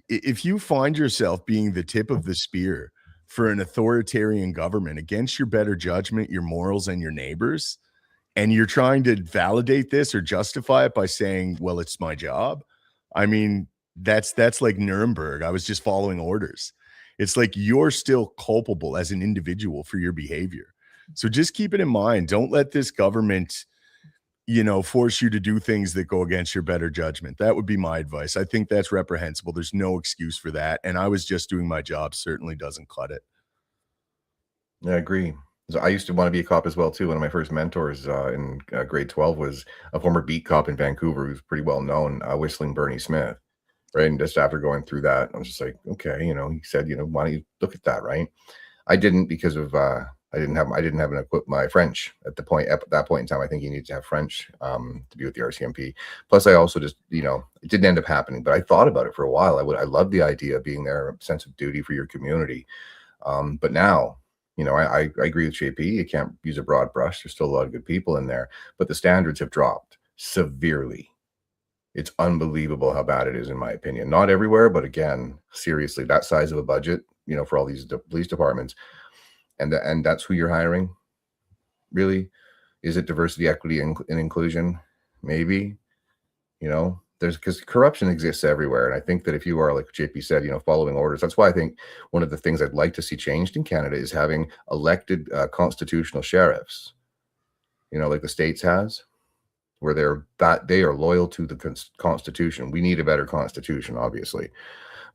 if you find yourself being the tip of the spear for an authoritarian government against your better judgment, your morals, and your neighbors, and you're trying to validate this or justify it by saying, well, it's my job. I mean, that's like Nuremberg. I was just following orders. It's like you're still culpable as an individual for your behavior. So just keep it in mind. Don't let this government, force you to do things that go against your better judgment. That would be my advice. I think that's reprehensible. There's no excuse for that. And I was just doing my job. Certainly doesn't cut it. Yeah, I agree. So I used to want to be a cop as well, too. One of my first mentors in grade 12 was a former beat cop in Vancouver who's pretty well known, Whistling Bernie Smith. Right. And just after going through that, I was just like, okay, he said, why don't you look at that? Right. I didn't because of I didn't have my French at that point in time. I think you need to have French to be with the RCMP. Plus, I also just, it didn't end up happening, but I thought about it for a while. I love the idea of being there, a sense of duty for your community. But now, I agree with JP. You can't use a broad brush. There's still a lot of good people in there, but the standards have dropped severely. It's unbelievable how bad it is, in my opinion. Not everywhere, but again, seriously, that size of a budget, for all these police departments, and that's who you're hiring. Really, is it diversity, equity, and inclusion? Maybe, there's, because corruption exists everywhere, and I think that if you are, like JP said, following orders, that's why I think one of the things I'd like to see changed in Canada is having elected constitutional sheriffs, like the States has, where they are loyal to the Constitution. We need a better Constitution, obviously.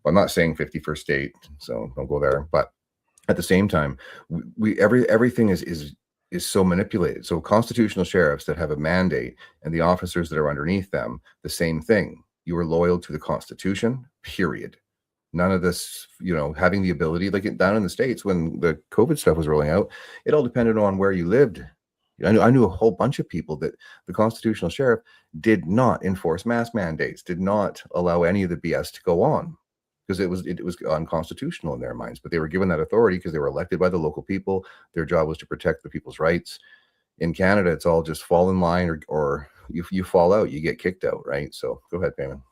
But I'm not saying 51st state, so don't go there. But at the same time, everything is so manipulated. So constitutional sheriffs that have a mandate and the officers that are underneath them, the same thing. You are loyal to the Constitution, period. None of this, having the ability, like down in the States when the COVID stuff was rolling out, it all depended on where you lived. I knew a whole bunch of people that the constitutional sheriff did not enforce mask mandates, did not allow any of the BS to go on, because it was unconstitutional in their minds. But they were given that authority because they were elected by the local people. Their job was to protect the people's rights. In Canada, it's all just fall in line, or if you fall out, you get kicked out, right? So go ahead, Peyman.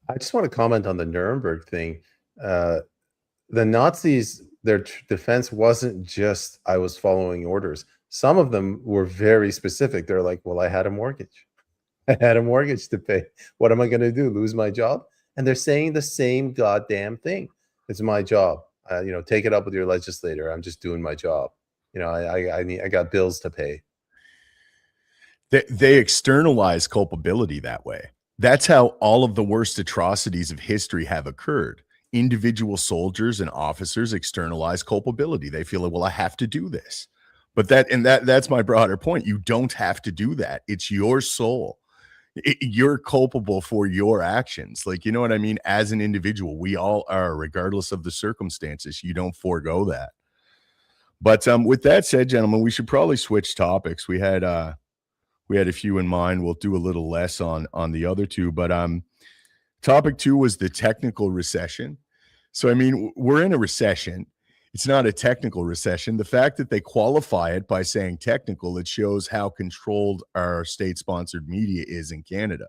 I just want to comment on the Nuremberg thing. The Nazis, their defense wasn't just, I was following orders. Some of them were very specific. They're like, well, I had a mortgage. I had a mortgage to pay. What am I going to do? Lose my job? And they're saying the same goddamn thing. It's my job. Take it up with your legislator. I'm just doing my job. I got bills to pay. They externalize culpability that way. That's how all of the worst atrocities of history have occurred. Individual soldiers and officers externalize culpability. They feel like, well, I have to do this. But that's my broader point. You don't have to do that. It's your soul. You're culpable for your actions. Like, you know what I mean? As an individual, we all are, regardless of the circumstances. You don't forego that. But with that said, gentlemen, we should probably switch topics. We had a few in mind. We'll do a little less on the other two. But topic 2 was the technical recession. So, I mean, we're in a recession. It's not a technical recession. The fact that they qualify it by saying technical, it shows how controlled our state-sponsored media is in Canada,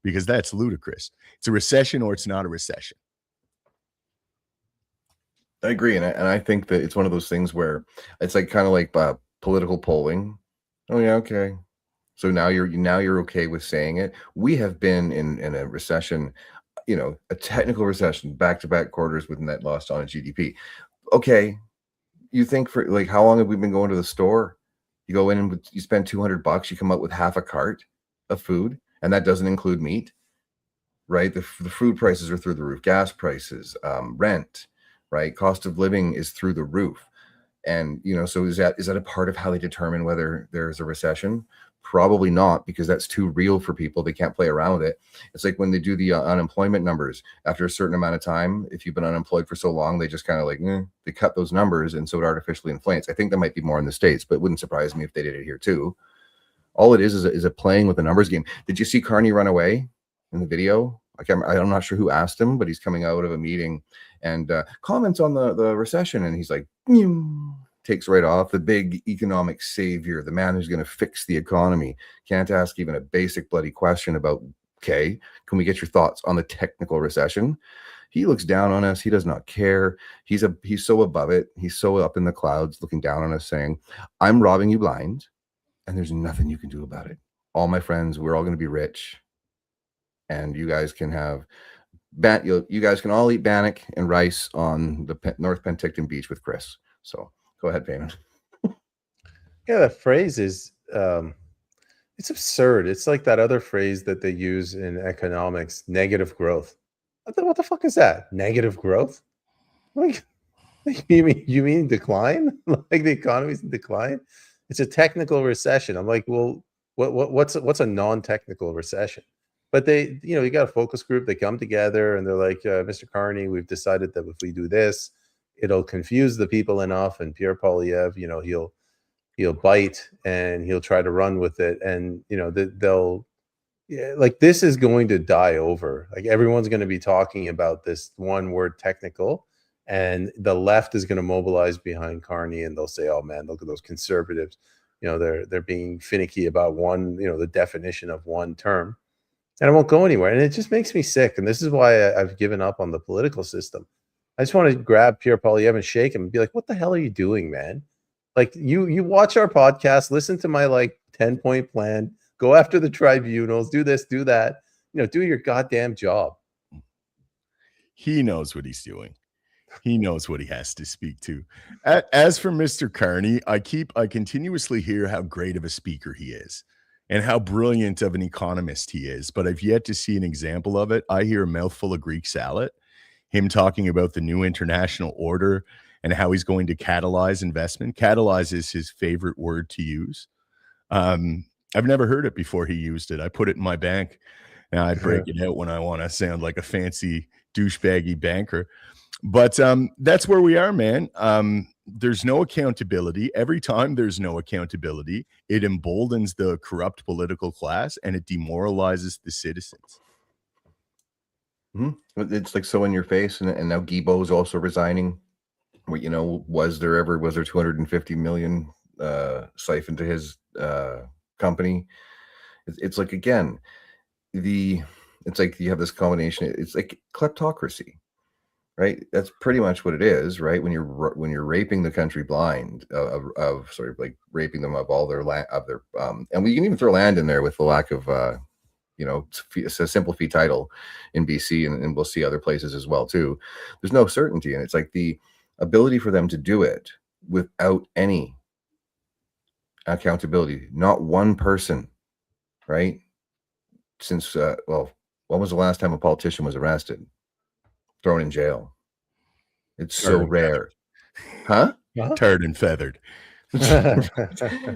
because that's ludicrous. It's a recession or it's not a recession. I agree, and I think that it's one of those things where it's like kind of like political polling. Oh yeah, okay. So now you're okay with saying it. We have been in a recession, a technical recession, back-to-back quarters with net loss on a GDP. Okay, you think for like how long have we been going to the store? You go in and you spend $200, you come out with half a cart of food, and that doesn't include meat, right? The food prices are through the roof, gas prices, rent, right? Cost of living is through the roof, and so is that a part of how they determine whether there's a recession? Probably not, because that's too real for people. They can't play around with it. It's like when they do the unemployment numbers after a certain amount of time. If you've been unemployed for so long, they just kind of like they cut those numbers, and so it artificially inflates. I think that might be more in the States, but it wouldn't surprise me if they did it here too. All it is a playing with the numbers game. Did you see Carney run away in the video? I'm not sure who asked him, but he's coming out of a meeting and comments on the recession, and he's like, takes right off. The big economic savior, the man who's going to fix the economy, can't ask even a basic bloody question about, okay, can we get your thoughts on the technical recession? He looks down on us. He does not care. He's so above it. He's so up in the clouds looking down on us saying, I'm robbing you blind, and there's nothing you can do about it. All my friends, we're all going to be rich, and you guys can have you guys can all eat bannock and rice on the North Penticton beach with Kris. So go ahead, Peyman. Yeah, that phrase is it's absurd. It's like that other phrase that they use in economics, negative growth. What the fuck is that? Negative growth? Like you mean decline? Like the economy's in decline? It's a technical recession. I'm like, well, what's a non-technical recession? But they, you got a focus group. They come together and they're like, Mr. Carney, we've decided that if we do this, it'll confuse the people enough. And Pierre Poilievre, he'll bite and he'll try to run with it. And, they'll like, this is going to die over. Like everyone's going to be talking about this one word technical, and the left is going to mobilize behind Carney, and they'll say, oh man, look at those conservatives. They're being finicky about one, the definition of one term. and I won't go anywhere. And it just makes me sick. And this is why I've given up on the political system. I just want to grab Pierre Poilievre and shake him and be like, what the hell are you doing, man? Like, you watch our podcast, listen to my like 10-point plan, go after the tribunals, do this, do that, do your goddamn job. He knows what he's doing. He knows what he has to speak to. As for Mr. Carney, I continuously hear how great of a speaker he is and how brilliant of an economist he is, but I've yet to see an example of it. I hear a mouthful of Greek salad, him talking about the new international order and how he's going to catalyze investment. Catalyze is his favorite word to use. I've never heard it before he used it. I put it in my bank, and I break it out when I want to sound like a fancy douchebaggy banker. But that's where we are, man. There's no accountability. Every time there's no accountability, it emboldens the corrupt political class and it demoralizes the citizens. Mm-hmm. It's like so in your face, and now Guilbeault's also resigning. Was there 250 million siphoned to his company? It's like, again, it's like you have this combination. It's like kleptocracy, right? That's pretty much what it is, right? When you're raping the country blind of sort of like raping them of all their land, of their and we can even throw land in there with the lack of it's a simple fee title in BC, and we'll see other places as well too. There's no certainty, and it's like the ability for them to do it without any accountability. Not one person, right? Since when was the last time a politician was arrested, thrown in jail? It's so rare. Huh? Tarred and feathered.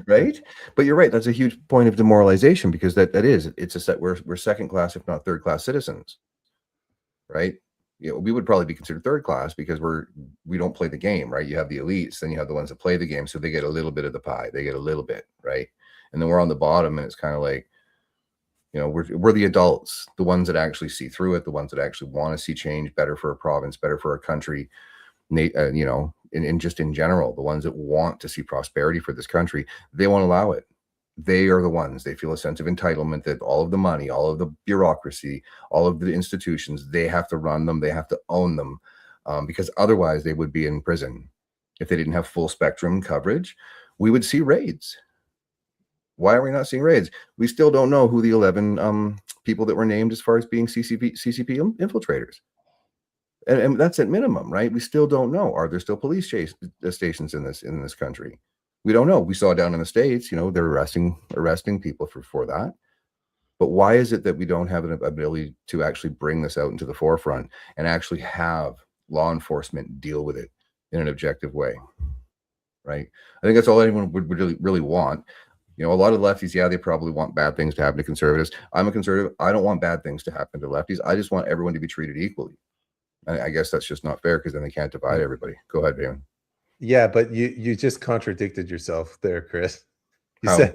Right? But you're right. That's a huge point of demoralization, because we're second class, if not third class citizens, right? We would probably be considered third class because we don't play the game, right? You have the elites, then you have the ones that play the game, so they get a little bit of the pie. They get a little bit, right? And then we're on the bottom, and it's kind of like, we're the adults, the ones that actually see through it, the ones that actually want to see change, better for a province, better for a country, and just in general, the ones that want to see prosperity for this country. They won't allow it. They are the ones, they feel a sense of entitlement that all of the money, all of the bureaucracy, all of the institutions, they have to run them, they have to own them, because otherwise they would be in prison. If they didn't have full spectrum coverage, we would see raids. Why are we not seeing raids? We still don't know who the 11 people that were named as far as being CCP infiltrators. And that's at minimum, right? We still don't know. Are there still police stations in this country? We don't know. We saw down in the States, they're arresting people for that. But why is it that we don't have an ability to actually bring this out into the forefront and actually have law enforcement deal with it in an objective way, right? I think that's all anyone would really, really want. A lot of lefties, they probably want bad things to happen to conservatives. I'm a conservative. I don't want bad things to happen to lefties. I just want everyone to be treated equally. I guess that's just not fair, because then they can't divide everybody. Go ahead, Peyman. Yeah, but you just contradicted yourself there, Chris. You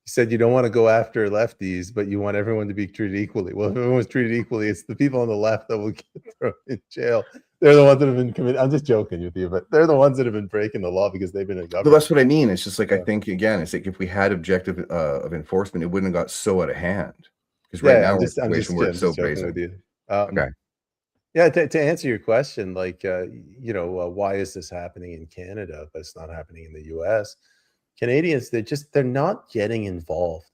said you don't want to go after lefties, but you want everyone to be treated equally. Well, if everyone's treated equally, it's the people on the left that will get thrown in jail. They're the ones that have been committed. I'm just joking with you, but they're the ones that have been breaking the law because they've been in government. But that's what I mean. It's just like, I think, again, it's like if we had objective of enforcement, it wouldn't have got so out of hand. Because right now we're in a situation where it's so basic. Okay. Yeah, to answer your question, like, why is this happening in Canada, but it's not happening in the US? Canadians, they're not getting involved.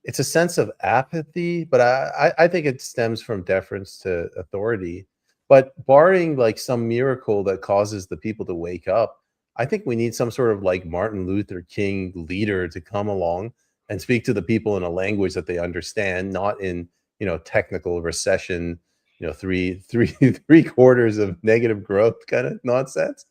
It's a sense of apathy, but I think it stems from deference to authority. But barring like some miracle that causes the people to wake up, I think we need some sort of like Martin Luther King leader to come along and speak to the people in a language that they understand, not in, technical recession, three quarters of negative growth kind of nonsense.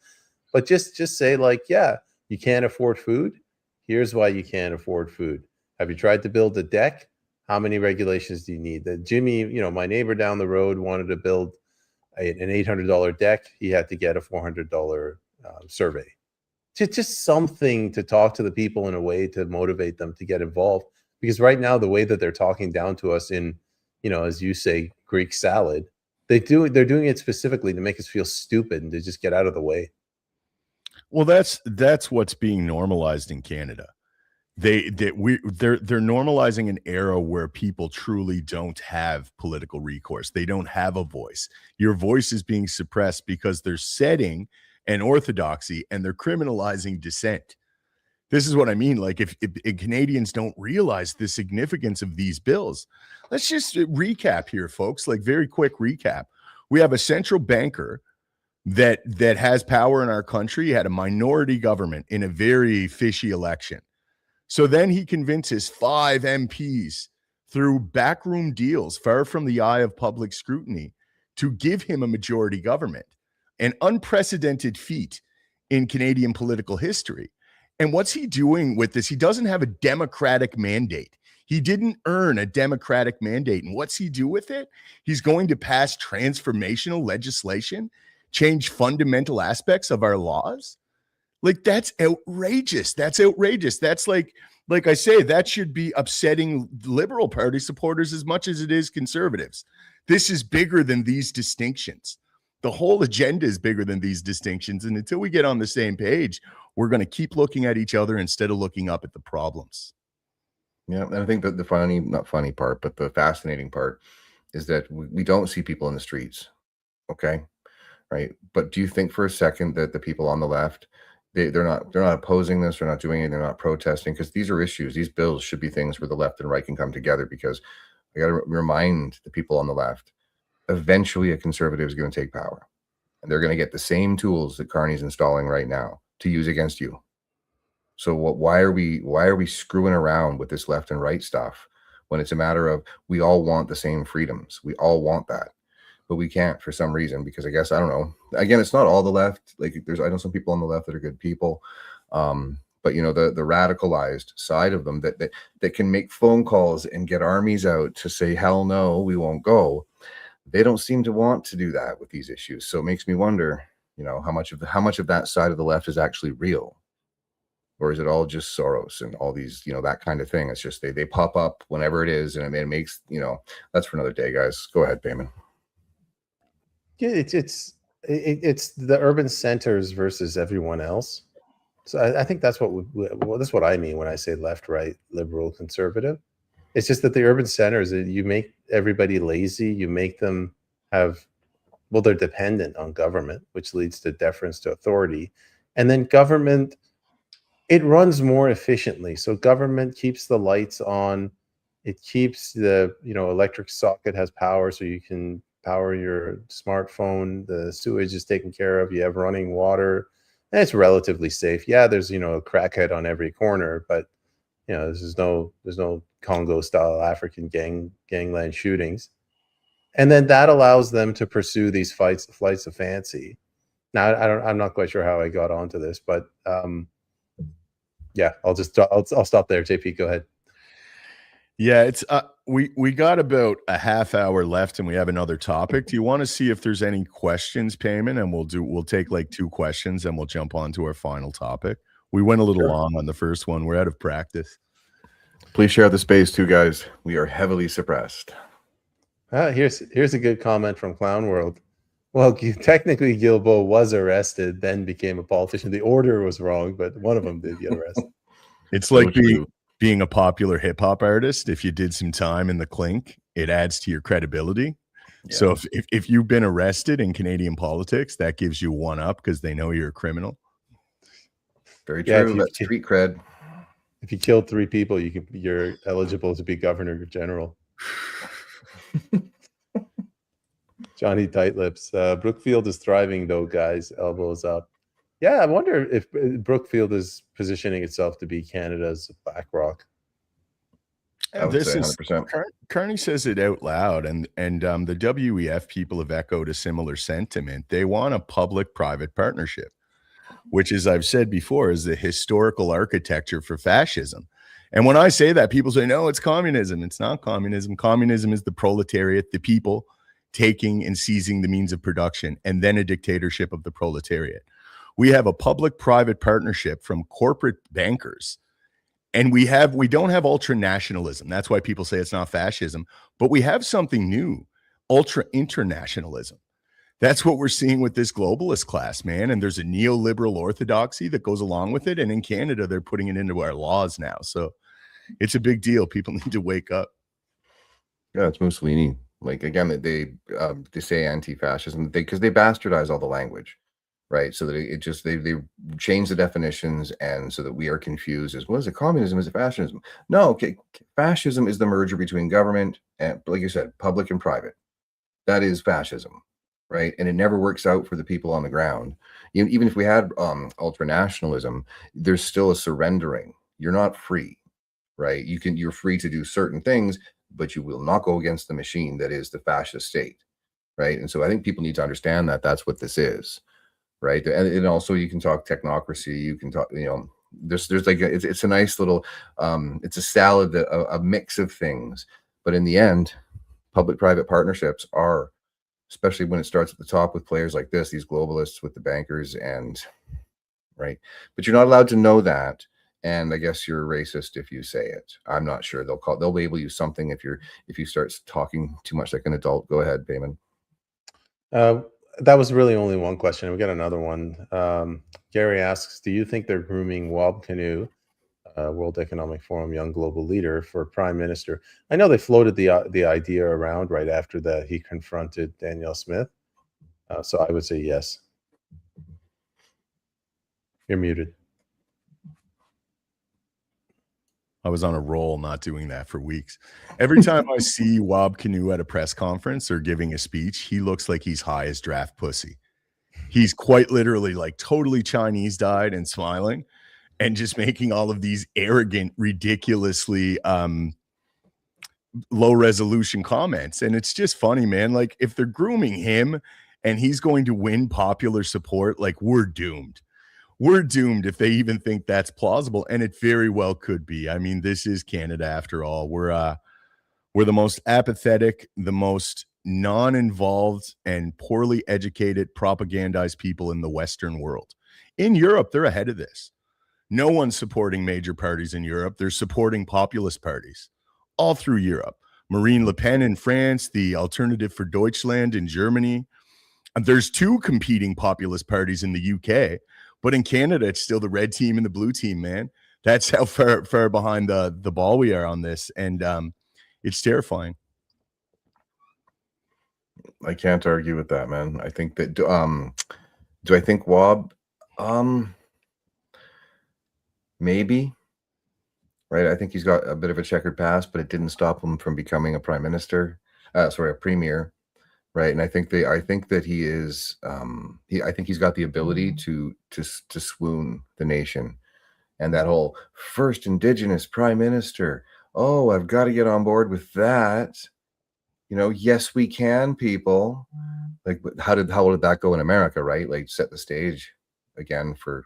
But just say like, yeah, you can't afford food. Here's why you can't afford food. Have you tried to build a deck? How many regulations do you need? That Jimmy, my neighbor down the road wanted to build an $800 deck. He had to get a $400 survey. Just something to talk to the people in a way to motivate them to get involved. Because right now, the way that they're talking down to us in, as you say, Greek salad, they're doing it specifically to make us feel stupid and to just get out of the way. Well, that's what's being normalized in Canada. they're normalizing an era where people truly don't have political recourse. They don't have a voice. Your voice is being suppressed because they're setting an orthodoxy and they're criminalizing dissent. This is what I mean. Like if Canadians don't realize the significance of these bills, let's just recap here, folks. Like very quick recap. We have a central banker that has power in our country. He had a minority government in a very fishy election. So then he convinces 5 MPs through backroom deals far from the eye of public scrutiny to give him a majority government, an unprecedented feat in Canadian political history. And what's he doing with this? He doesn't have a democratic mandate. He didn't earn a democratic mandate. And what's he do with it? He's going to pass transformational legislation, change fundamental aspects of our laws. Like, that's outrageous. That's outrageous. That's like I say, that should be upsetting Liberal Party supporters as much as it is conservatives. This is bigger than these distinctions. The whole agenda is bigger than these distinctions. And until we get on the same page, we're going to keep looking at each other instead of looking up at the problems. Yeah. And I think that the not funny part, but the fascinating part is that we don't see people in the streets. Okay. Right. But do you think for a second that the people on the left, they're not opposing this, they're not doing it, they're not protesting? Because these are issues. These bills should be things where the left and right can come together, because I got to remind the people on the left, eventually a conservative is going to take power, and they're going to get the same tools that Carney's installing right now to use against you. So why are we screwing around with this left and right stuff when it's a matter of we all want the same freedoms? We all want that. But we can't for some reason, because I guess, I don't know. Again, it's not all the left. Like I know some people on the left that are good people. But you know, the radicalized side of them that can make phone calls and get armies out to say, hell no, we won't go. They don't seem to want to do that with these issues. So it makes me wonder, you know, how much of that side of the left is actually real? Or is it all just Soros and all these, you know, that kind of thing? It's just they pop up whenever it is, and it makes, you know, that's for another day, guys. Go ahead, Peyman. Yeah, it's the urban centers versus everyone else. So I think that's that's what I mean when I say left, right, liberal, conservative. It's just that the urban centers, you make everybody lazy. You make them they're dependent on government, which leads to deference to authority. And then government, it runs more efficiently. So government keeps the lights on. It keeps the, electric socket has power, so you can power your smartphone. The sewage is taken care of. You have running water, and it's relatively safe. Yeah, there's, a crackhead on every corner, but there's no Congo style African gangland shootings. And then that allows them to pursue these flights of fancy. Now, I'm not quite sure how I got onto this, but yeah, I'll stop there. JP, go ahead. Yeah, it's we got about a half hour left, and we have another topic. Do you want to see if there's any questions, Peyman? And we'll take like 2 questions, and we'll jump on to our final topic. We went a little long on the first one. We're out of practice. Please share the space too, guys. We are heavily suppressed. Here's a good comment from Clown World. Well, technically Guilbeault was arrested, then became a politician. The order was wrong, but one of them did get arrested. It's like being a popular hip hop artist. If you did some time in the clink, it adds to your credibility. Yeah. So if you've been arrested in Canadian politics, that gives you one up because they know you're a criminal. Very true. That's street cred. If you killed 3 people, you're eligible to be governor general. Johnny Tightlips. Brookfield is thriving though, guys. Elbows up. Yeah, I wonder if Brookfield is positioning itself to be Canada's BlackRock. This is 100%. Kearney says it out loud, and the WEF people have echoed a similar sentiment. They want a public-private partnership, which, as I've said before, is the historical architecture for fascism. And when I say that, people say, no, it's communism. It's not communism. Communism is the proletariat, the people taking and seizing the means of production, and then a dictatorship of the proletariat. We have a public-private partnership from corporate bankers, and we don't have ultra-nationalism. That's why people say it's not fascism, but we have something new, ultra-internationalism. That's what we're seeing with this globalist class, man. And there's a neoliberal orthodoxy that goes along with it. And in Canada, they're putting it into our laws now. So it's a big deal. People need to wake up. Yeah, it's Mussolini. Like, again, they say anti-fascism because they bastardize all the language, right? So that it just they change the definitions, and so that we are confused as, what is it, communism, is it fascism? No, okay, fascism is the merger between government and, like you said, public and private. That is fascism, right? And it never works out for the people on the ground. Even if we had ultranationalism, there's still a surrendering. You're not free, right? You're free to do certain things, but you will not go against the machine that is the fascist state, right? And so I think people need to understand that that's what this is, right? And also, you can talk technocracy, you can talk, there's like it's a nice little it's a salad, a mix of things, but in the end, public-private partnerships are, especially when it starts at the top with players like this, these globalists with the bankers, and right, but you're not allowed to know that. And I guess you're a racist if you say it. I'm not sure. They'll label you something if you start talking too much like an adult. Go ahead, Peyman. That was really only one question. We got another one. Gary asks, do you think they're grooming Wab Kinew, World Economic Forum young global leader, for prime minister? I know they floated the idea around right after that he confronted Danielle Smith. So I would say yes. You're muted. I was on a roll not doing that for weeks. Every time I see Wab Kinew at a press conference or giving a speech, he looks like he's high as draft pussy. He's quite literally like totally Chinese-dyed and smiling and just making all of these arrogant, ridiculously low-resolution comments. And it's just funny, man. Like, if they're grooming him and he's going to win popular support, like, we're doomed. We're doomed if they even think that's plausible, and it very well could be. I mean, this is Canada after all. We're the most apathetic, the most non-involved, and poorly educated, propagandized people in the Western world. In Europe, they're ahead of this. No one's supporting major parties in Europe. They're supporting populist parties all through Europe. Marine Le Pen in France, the Alternative for Deutschland in Germany. There's two competing populist parties in the UK. But in Canada, it's still the red team and the blue team, man. That's how far behind the ball we are on this. And it's terrifying. I can't argue with that, man. I think that, do I think Wab? Maybe. Right. I think he's got a bit of a checkered past, but it didn't stop him from becoming a prime minister. A premier. Right. And I think that he is, I think he's got the ability to swoon the nation, and that whole first Indigenous prime minister. Oh, I've got to get on board with that. Yes, we can, people. Like, how did that go in America? Right. Like, set the stage again for,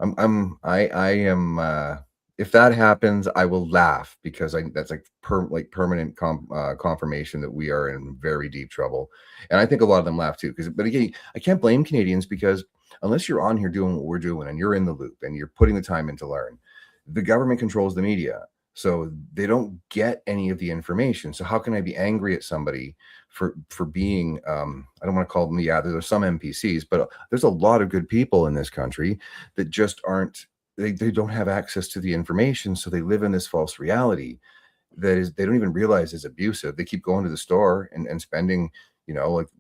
I am, if that happens, I will laugh, because that's like permanent confirmation that we are in very deep trouble. And I think a lot of them laugh too. But again, I can't blame Canadians, because unless you're on here doing what we're doing and you're in the loop and you're putting the time in to learn, the government controls the media. So they don't get any of the information. So how can I be angry at somebody for being, I don't want to call them, there's some NPCs, but there's a lot of good people in this country that just aren't, they don't have access to the information. So they live in this false reality that is, they don't even realize is abusive. They keep going to the store and spending, it's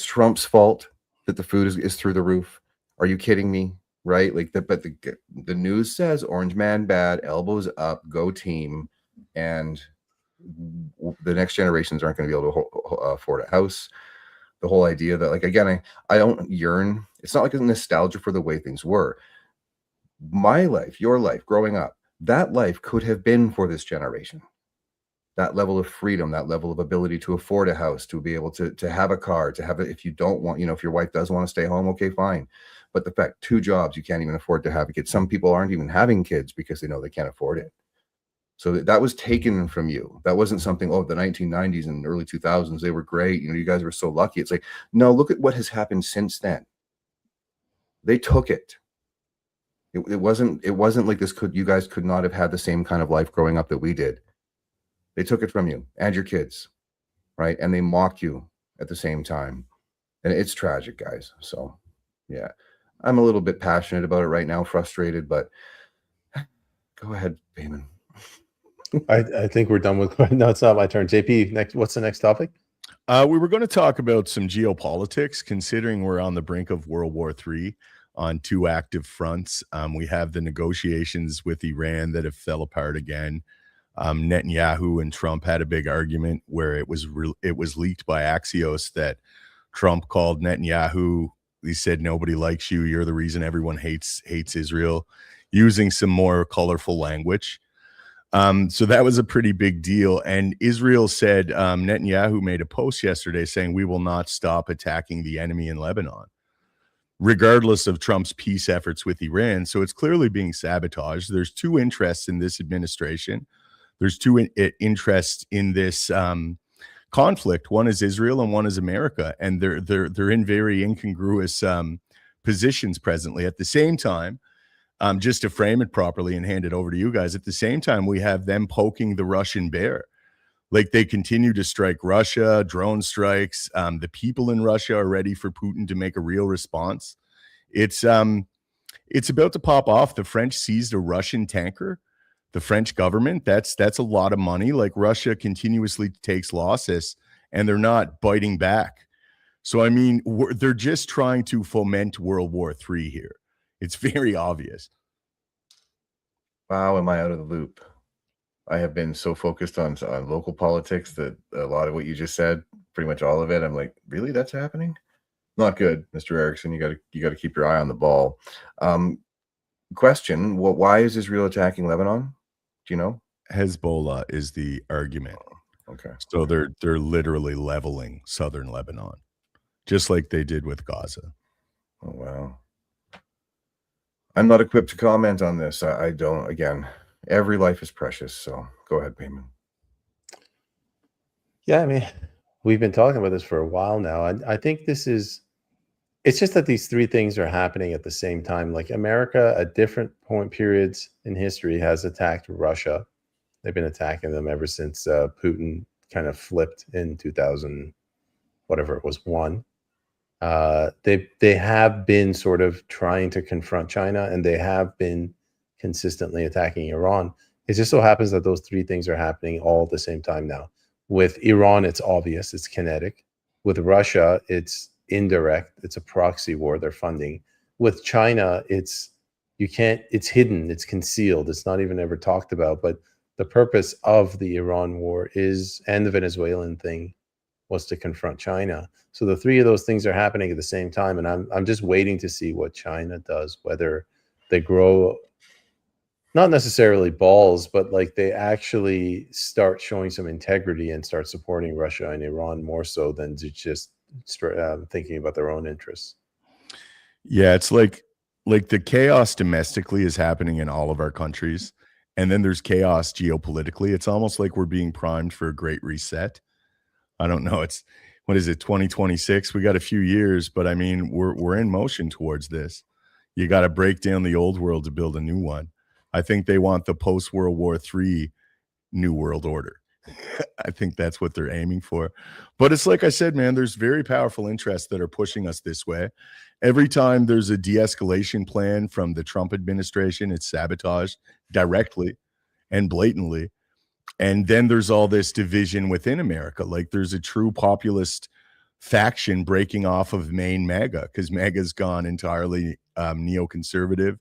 Trump's fault that the food is through the roof. Are you kidding me? Right? Like but the news says orange man bad, elbows up, go team. And the next generations aren't going to be able to afford a house. The whole idea that, like, again, I don't yearn. It's not like a nostalgia for the way things were. My life, your life, growing up, that life could have been for this generation. That level of freedom, that level of ability to afford a house, to be able to have a car, to have it. If you don't want, if your wife does want to stay home, okay, fine. But the fact, 2 jobs, you can't even afford to have a kid. Some people aren't even having kids because they know they can't afford it. So that was taken from you. That wasn't something, the 1990s and early 2000s, they were great. You guys were so lucky. It's like, no, look at what has happened since then. They took it. It wasn't like this you guys could not have had the same kind of life growing up that we did. They took it from you and your kids. right? And they mock you at the same time. And it's tragic, guys. So, yeah, I'm a little bit passionate about it right now, frustrated, but go ahead, Peyman. I think we're done with. No, it's not my turn. JP, next. What's the next topic? We were going to talk about some geopolitics, considering we're on the brink of World War III on two active fronts. We have the negotiations with Iran that have fell apart again. Netanyahu and Trump had a big argument where it was leaked by Axios that Trump called Netanyahu. He said, "Nobody likes you. You're the reason everyone hates Israel," using some more colorful language. So that was a pretty big deal. And Israel said, Netanyahu made a post yesterday saying, "We will not stop attacking the enemy in Lebanon, regardless of Trump's peace efforts with Iran." So it's clearly being sabotaged. There's two interests in this administration. There's two interests in this conflict. One is Israel and one is America. And they're in very incongruous positions presently. At the same time, just to frame it properly and hand it over to you guys, at the same time, we have them poking the Russian bear. Like, they continue to strike Russia, drone strikes. The people in Russia are ready for Putin to make a real response. It's about to pop off. The French seized a Russian tanker. The French government, that's a lot of money. Like, Russia continuously takes losses and they're not biting back. So, I mean, they're just trying to foment World War III here. It's very obvious. Wow, am I out of the loop? I have been so focused on local politics that a lot of what you just said, pretty much all of it, I'm like, really, that's happening? Not good, Mr. Erikson. You got to keep your eye on the ball. Question: why is Israel attacking Lebanon? Do you know? Hezbollah is the argument. Okay. So they're literally leveling southern Lebanon, just like they did with Gaza. Oh, wow. I'm not equipped to comment on this. I don't. Again, every life is precious. So go ahead, Peyman. Yeah, I mean, we've been talking about this for a while now. I think it's just that these three things are happening at the same time. Like, America, at different periods in history, has attacked Russia. They've been attacking them ever since Putin kind of flipped in 2000, whatever it was, one. They have been sort of trying to confront China, and they have been consistently attacking Iran. It just so happens that those three things are happening all at the same time now. With Iran, it's obvious, it's kinetic. With Russia, it's indirect, it's a proxy war they're funding. With China, it's hidden, it's concealed, it's not even ever talked about. But the purpose of the Iran war and the Venezuelan thing was to confront China. So the three of those things are happening at the same time, and I'm just waiting to see what China does, whether they grow, not necessarily balls, but like they actually start showing some integrity and start supporting Russia and Iran more so than to just thinking about their own interests. Yeah, it's like the chaos domestically is happening in all of our countries, and then there's chaos geopolitically. It's almost like we're being primed for a great reset. I don't know. It's, what is it, 2026? We got a few years, but I mean, we're in motion towards this. You got to break down the old world to build a new one. I think they want the post-World War III new world order. I think that's what they're aiming for. But it's like I said, man, there's very powerful interests that are pushing us this way. Every time there's a de-escalation plan from the Trump administration, it's sabotaged directly and blatantly. And then there's all this division within America. Like, there's a true populist faction breaking off of main MAGA, because MAGA's gone entirely neoconservative,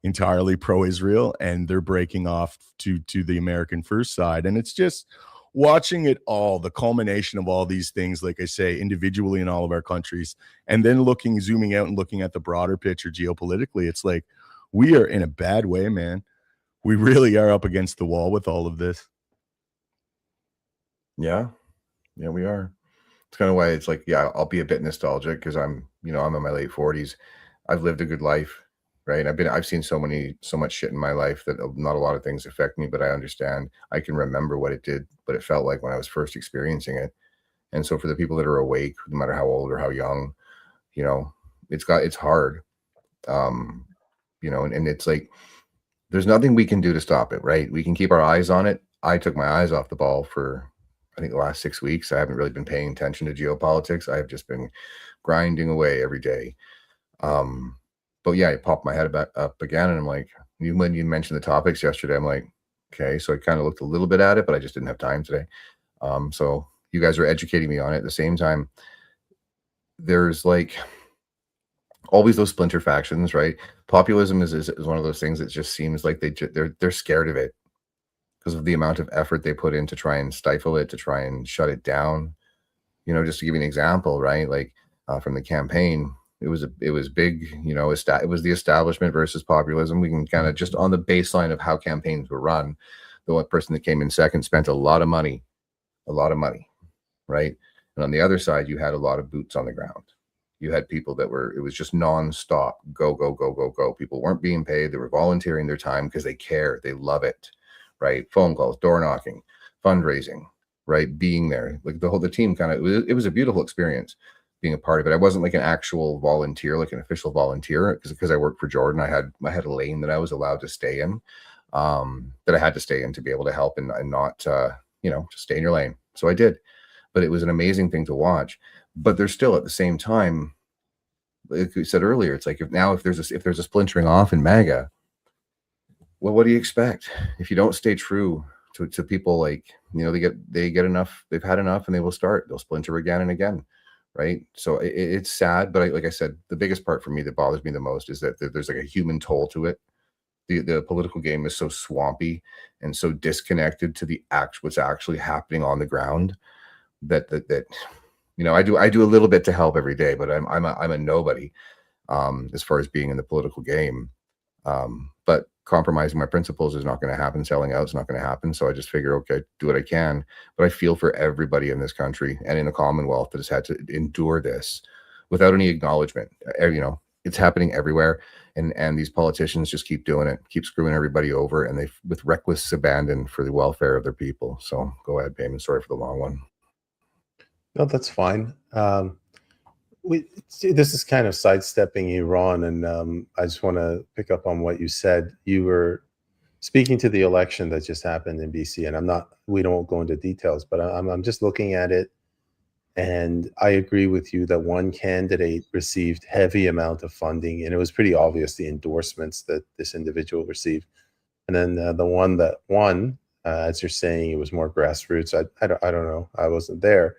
entirely pro-Israel, and they're breaking off to the American First side. And it's just watching it all, the culmination of all these things, like I say, individually in all of our countries, and then zooming out and looking at the broader picture geopolitically. It's like, we are in a bad way, man. We really are up against the wall with all of this. Yeah, we are. It's kind of why it's like, yeah, I'll be a bit nostalgic because I'm in my late 40s. I've lived a good life, right? I've seen so much shit in my life that not a lot of things affect me, but I understand. I can remember what it felt like when I was first experiencing it. And so for the people that are awake, no matter how old or how young, it's hard. And it's like, there's nothing we can do to stop it, right? We can keep our eyes on it. I took my eyes off the ball for I think the last 6 weeks, I haven't really been paying attention to geopolitics. I have just been grinding away every day. But yeah, it popped my head back up again, and I'm like, when you mentioned the topics yesterday, I'm like, okay, so I kind of looked a little bit at it, but I just didn't have time today. So you guys are educating me on it. At the same time, there's like always those splinter factions, right? Populism is one of those things that just seems like they're scared of it because of the amount of effort they put in to try and stifle it, to try and shut it down. You know, just to give you an example, right? Like from the campaign, it was big. You know, it was the establishment versus populism. We can kind of just on the baseline of how campaigns were run. The one person that came in second spent a lot of money, right? And on the other side, you had a lot of boots on the ground. You had people that it was just nonstop, go, go, go, go, go. People weren't being paid. They were volunteering their time because they care. They love it, right? Phone calls, door knocking, fundraising, right? Being there. Like the team kind of, it was a beautiful experience being a part of it. I wasn't like an actual volunteer, like an official volunteer, because I worked for Jordan. I had a lane that I was allowed to stay in, that I had to stay in to be able to help and not, just stay in your lane. So I did, but it was an amazing thing to watch. But there's still at the same time, like we said earlier, it's like if there's a splintering off in MAGA, well, what do you expect if you don't stay true to people? Like, they get enough, they've had enough, and they'll splinter again and again, right? So it's sad, but like I said, the biggest part for me that bothers me the most is that there's like a human toll to it. The political game is so swampy and so disconnected to what's actually happening on the ground that I do a little bit to help every day, but I'm a nobody as far as being in the political game. But compromising my principles is not going to happen. Selling out is not going to happen. So I just figure, okay, do what I can. But I feel for everybody in this country and in the Commonwealth that has had to endure this without any acknowledgement. It's happening everywhere, and these politicians just keep doing it, keep screwing everybody over, and with reckless abandon for the welfare of their people. So go ahead, Peyman. Sorry for the long one. No, that's fine. This is kind of sidestepping Iran, and I just want to pick up on what you said. You were speaking to the election that just happened in BC, and we don't go into details, but I'm just looking at it, and I agree with you that one candidate received heavy amount of funding, and it was pretty obvious the endorsements that this individual received. And then the one that won, as you're saying, it was more grassroots. I don't know. I wasn't there.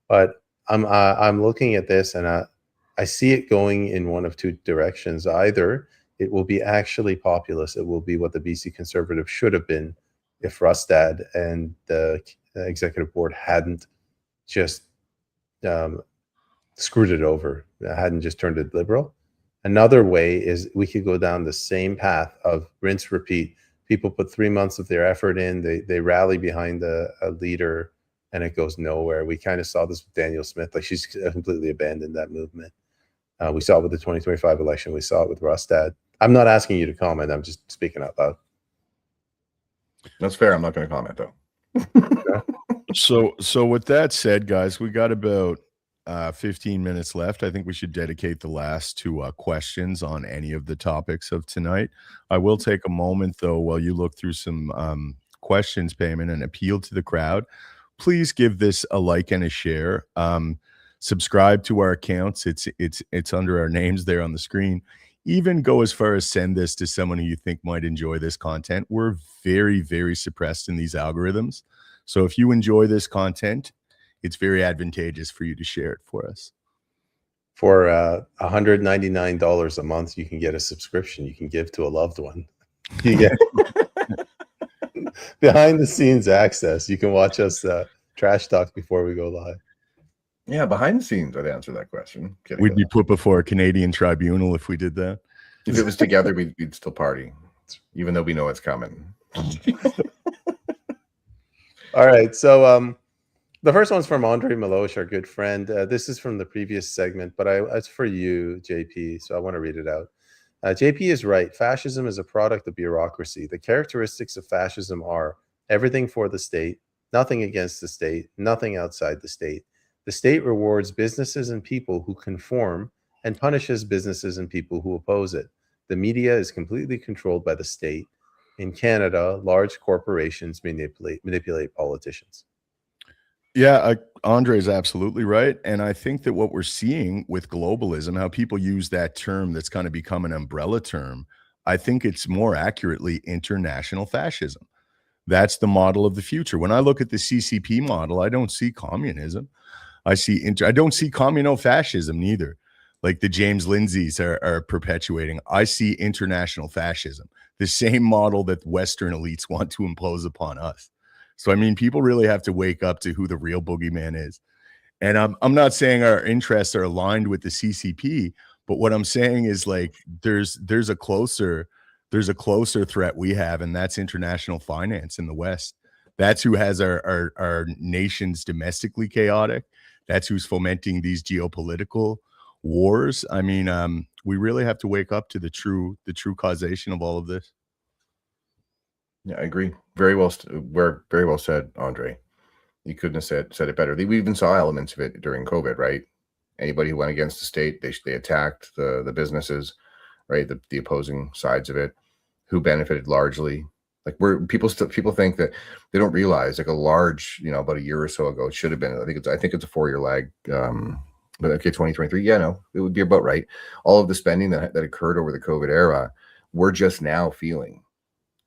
But I'm looking at this, and I see it going in one of two directions. Either it will be actually populist. It will be what the BC Conservatives should have been if Rustad and the executive board hadn't just screwed it over, hadn't just turned it liberal. Another way is we could go down the same path of rinse, repeat. People put 3 months of their effort in. They rally behind a leader, and it goes nowhere. We kind of saw this with Daniel Smith. Like, she's completely abandoned that movement. We saw it with the 2025 election. We saw it with Rustad. I'm not asking you to comment. I'm just speaking out loud. That's fair. I'm not going to comment, though. So with that said, guys, we got about 15 minutes left. I think we should dedicate the last to questions on any of the topics of tonight. I will take a moment, though, while you look through some questions, Peyman, and appeal to the crowd. Please give this a like and a share. Subscribe to our accounts. It's under our names there on the screen. Even go as far as send this to someone who you think might enjoy this content. We're very, very suppressed in these algorithms. So if you enjoy this content, it's very advantageous for you to share it for us. For $199 a month, you can get a subscription you can give to a loved one. You get behind the scenes access. You can watch us trash talk before we go live. Yeah, behind the scenes, I'd answer that question. We'd be put before a Canadian tribunal if we did that. If it was together, we'd still party, even though we know it's coming. All right, so the first one's from Andre Milosh, our good friend. This is from the previous segment, but it's for you, JP, so I want to read it out. JP is right. Fascism is a product of bureaucracy. The characteristics of fascism are everything for the state, nothing against the state, nothing outside the state. The state rewards businesses and people who conform and punishes businesses and people who oppose it. The media is completely controlled by the state. In Canada, large corporations manipulate politicians. Yeah, Andre's absolutely right. And I think that what we're seeing with globalism, how people use that term that's kind of become an umbrella term, I think it's more accurately international fascism. That's the model of the future. When I look at the CCP model, I don't see communism. I don't see communo-fascism neither. Like the James Lindsays are perpetuating. I see international fascism, the same model that Western elites want to impose upon us. So, I mean, people really have to wake up to who the real boogeyman is. And I'm not saying our interests are aligned with the CCP, but what I'm saying is like there's a closer threat we have, and that's international finance in the West. That's who has our nations domestically chaotic. That's who's fomenting these geopolitical wars. I mean, we really have to wake up to the true causation of all of this. Yeah, I agree. Very well said, Andre. You couldn't have said it better. We even saw elements of it during COVID, right? Anybody who went against the state, they attacked the businesses, right? The opposing sides of it, who benefited largely. Like people think that they don't realize, like a large, about a year or so ago, it should have been. I think it's a 4-year lag. But okay, 2023, yeah, no, it would be about right. All of the spending that occurred over the COVID era, we're just now feeling,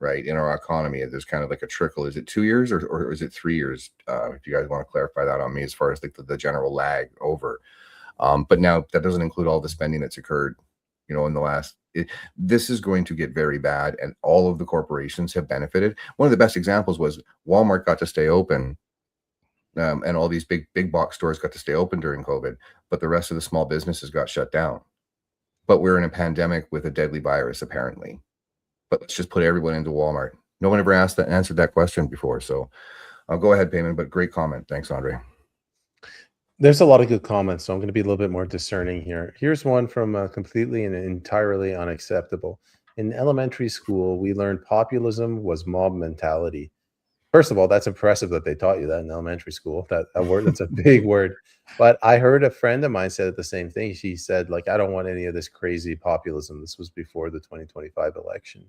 right, in our economy. There's kind of like a trickle. Is it 2 years or is it 3 years? If you guys want to clarify that on me, as far as like the general lag over. But now that doesn't include all the spending that's occurred, in the last. This is going to get very bad, and all of the corporations have benefited. One of the best examples was Walmart got to stay open, and all these big box stores got to stay open during COVID, but the rest of the small businesses got shut down. But we're in a pandemic with a deadly virus, apparently. But let's just put everyone into Walmart. No one ever answered that question before. So I'll go ahead, Peyman, but great comment. Thanks, Andre. There's a lot of good comments, so I'm going to be a little bit more discerning here. Here's one from completely and entirely unacceptable. In elementary school, we learned populism was mob mentality. First of all, that's impressive that they taught you that in elementary school. That word, that's a big word. But I heard a friend of mine said the same thing. She said, like, I don't want any of this crazy populism. This was before the 2025 election.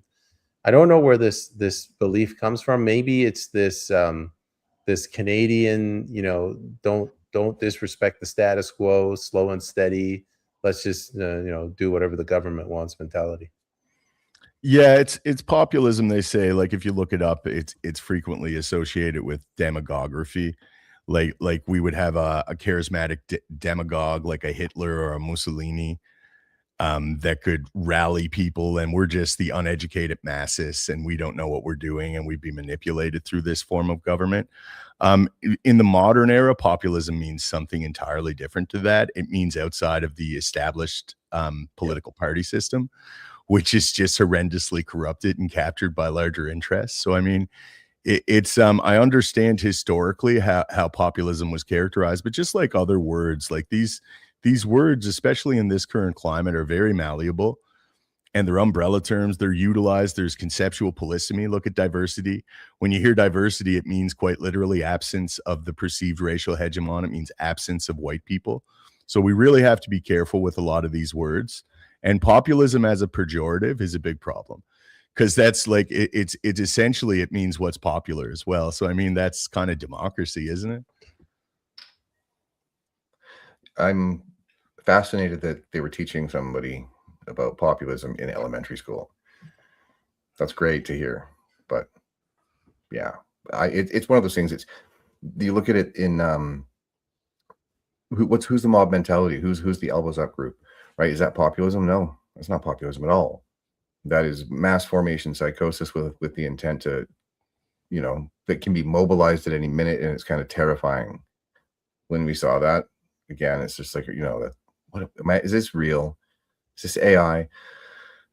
I don't know where this belief comes from. Maybe it's this this Canadian, don't disrespect the status quo, slow and steady. Let's just do whatever the government wants mentality. Yeah, it's populism. They say, like, if you look it up, it's frequently associated with demogography. Like we would have a charismatic demagogue, like a Hitler or a Mussolini, that could rally people, and we're just the uneducated masses, and we don't know what we're doing, and we'd be manipulated through this form of government. In the modern era, populism means something entirely different to that. It means outside of the established political party system, which is just horrendously corrupted and captured by larger interests. So, I mean, it's I understand historically how populism was characterized, but just like other words, like these words, especially in this current climate, are very malleable, and they're umbrella terms. They're utilized. There's conceptual polysemy. Look at diversity. When you hear diversity, it means quite literally absence of the perceived racial hegemon. It means absence of white people. So we really have to be careful with a lot of these words. And populism as a pejorative is a big problem, because that's like it's essentially, it means what's popular as well. So I mean, that's kind of democracy, isn't it? I'm fascinated that they were teaching somebody about populism in elementary school. That's great to hear. But yeah, it's one of those things. You look at it in who's the mob mentality? Who's the elbows up group? Right? Is that populism? No, that's not populism at all. That is mass formation psychosis with the intent to, that can be mobilized at any minute, and it's kind of terrifying. When we saw that again, it's just like, is this real? Is this AI?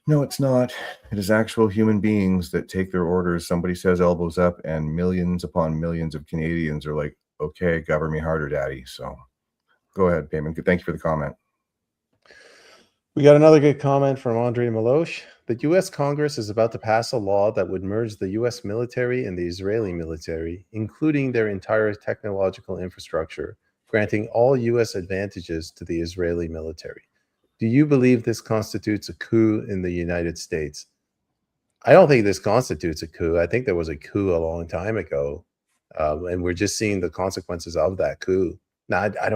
No, it's not. It is actual human beings that take their orders. Somebody says elbows up, and millions upon millions of Canadians are like, okay, govern me harder, daddy. So go ahead, Peyman. Thank you for the comment. We got another good comment from Andre Malosh. The U.S. Congress is about to pass a law that would merge the U.S. military and the Israeli military, including their entire technological infrastructure, granting all U.S. advantages to the Israeli military. Do you believe this constitutes a coup in the United States? I don't think this constitutes a coup. I think there was a coup a long time ago. And we're just seeing the consequences of that coup. Now, I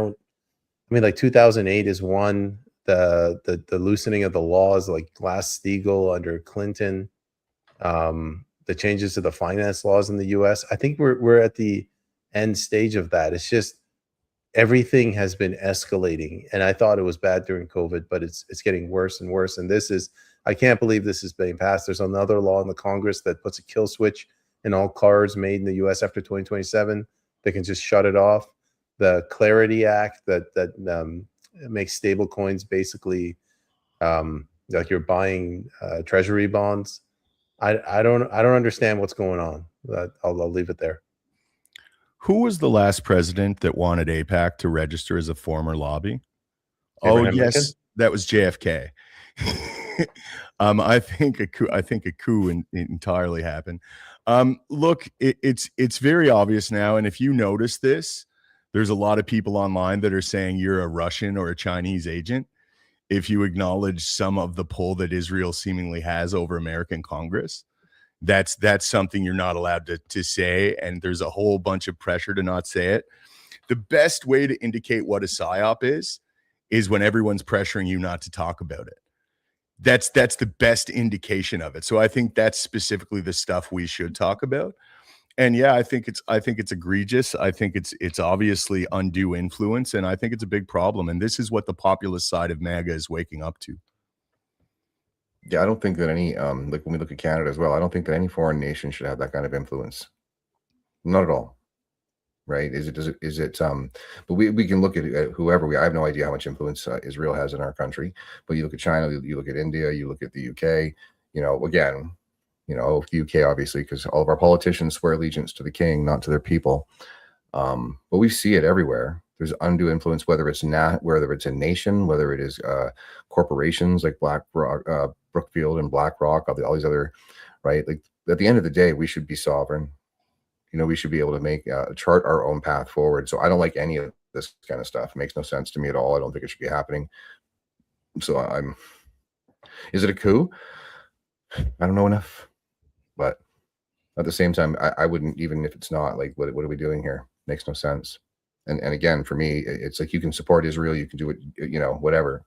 mean, like 2008 is one. The loosening of the laws, like Glass-Steagall under Clinton, the changes to the finance laws in the U.S. I think we're at the end stage of that. It's just everything has been escalating, and I thought it was bad during COVID, but it's getting worse and worse. And I can't believe this is being passed. There's another law in the Congress that puts a kill switch in all cars made in the U.S. after 2027. They can just shut it off. The Clarity Act that makes stable coins basically like you're buying treasury bonds. I don't understand what's going on. I'll leave it there. Who was the last president that wanted AIPAC to register as a former lobby? Abraham yes, Lincoln? that was JFK. I think a coup entirely happened. Look, it's very obvious now, and if you notice this, there's a lot of people online that are saying you're a Russian or a Chinese agent if you acknowledge some of the pull that Israel seemingly has over American Congress. That's something you're not allowed to say, and there's a whole bunch of pressure to not say it. The best way to indicate what a psyop is when everyone's pressuring you not to talk about it. That's the best indication of it. So I think that's specifically the stuff we should talk about. And yeah, I think it's egregious. I think it's obviously undue influence, and I think it's a big problem. And this is what the populist side of MAGA is waking up to. Yeah, I don't think that any like when we look at Canada as well, I don't think that any foreign nation should have that kind of influence. Not at all. Right? But we can look at whoever I have no idea how much influence Israel has in our country. But you look at China, you look at India, you look at the UK. Again, the UK obviously, because all of our politicians swear allegiance to the king, not to their people. But we see it everywhere. There's undue influence, whether it's a nation, whether it is corporations like BlackRock, Brookfield and BlackRock, all these other, right? Like at the end of the day, we should be sovereign. We should be able to make chart our own path forward. So I don't like any of this kind of stuff. It makes no sense to me at all. I don't think it should be happening. So is it a coup? I don't know enough, but at the same time, I wouldn't, even if it's not, like, what are we doing here? Makes no sense. And again, for me, it's like, you can support Israel, you can do it, whatever,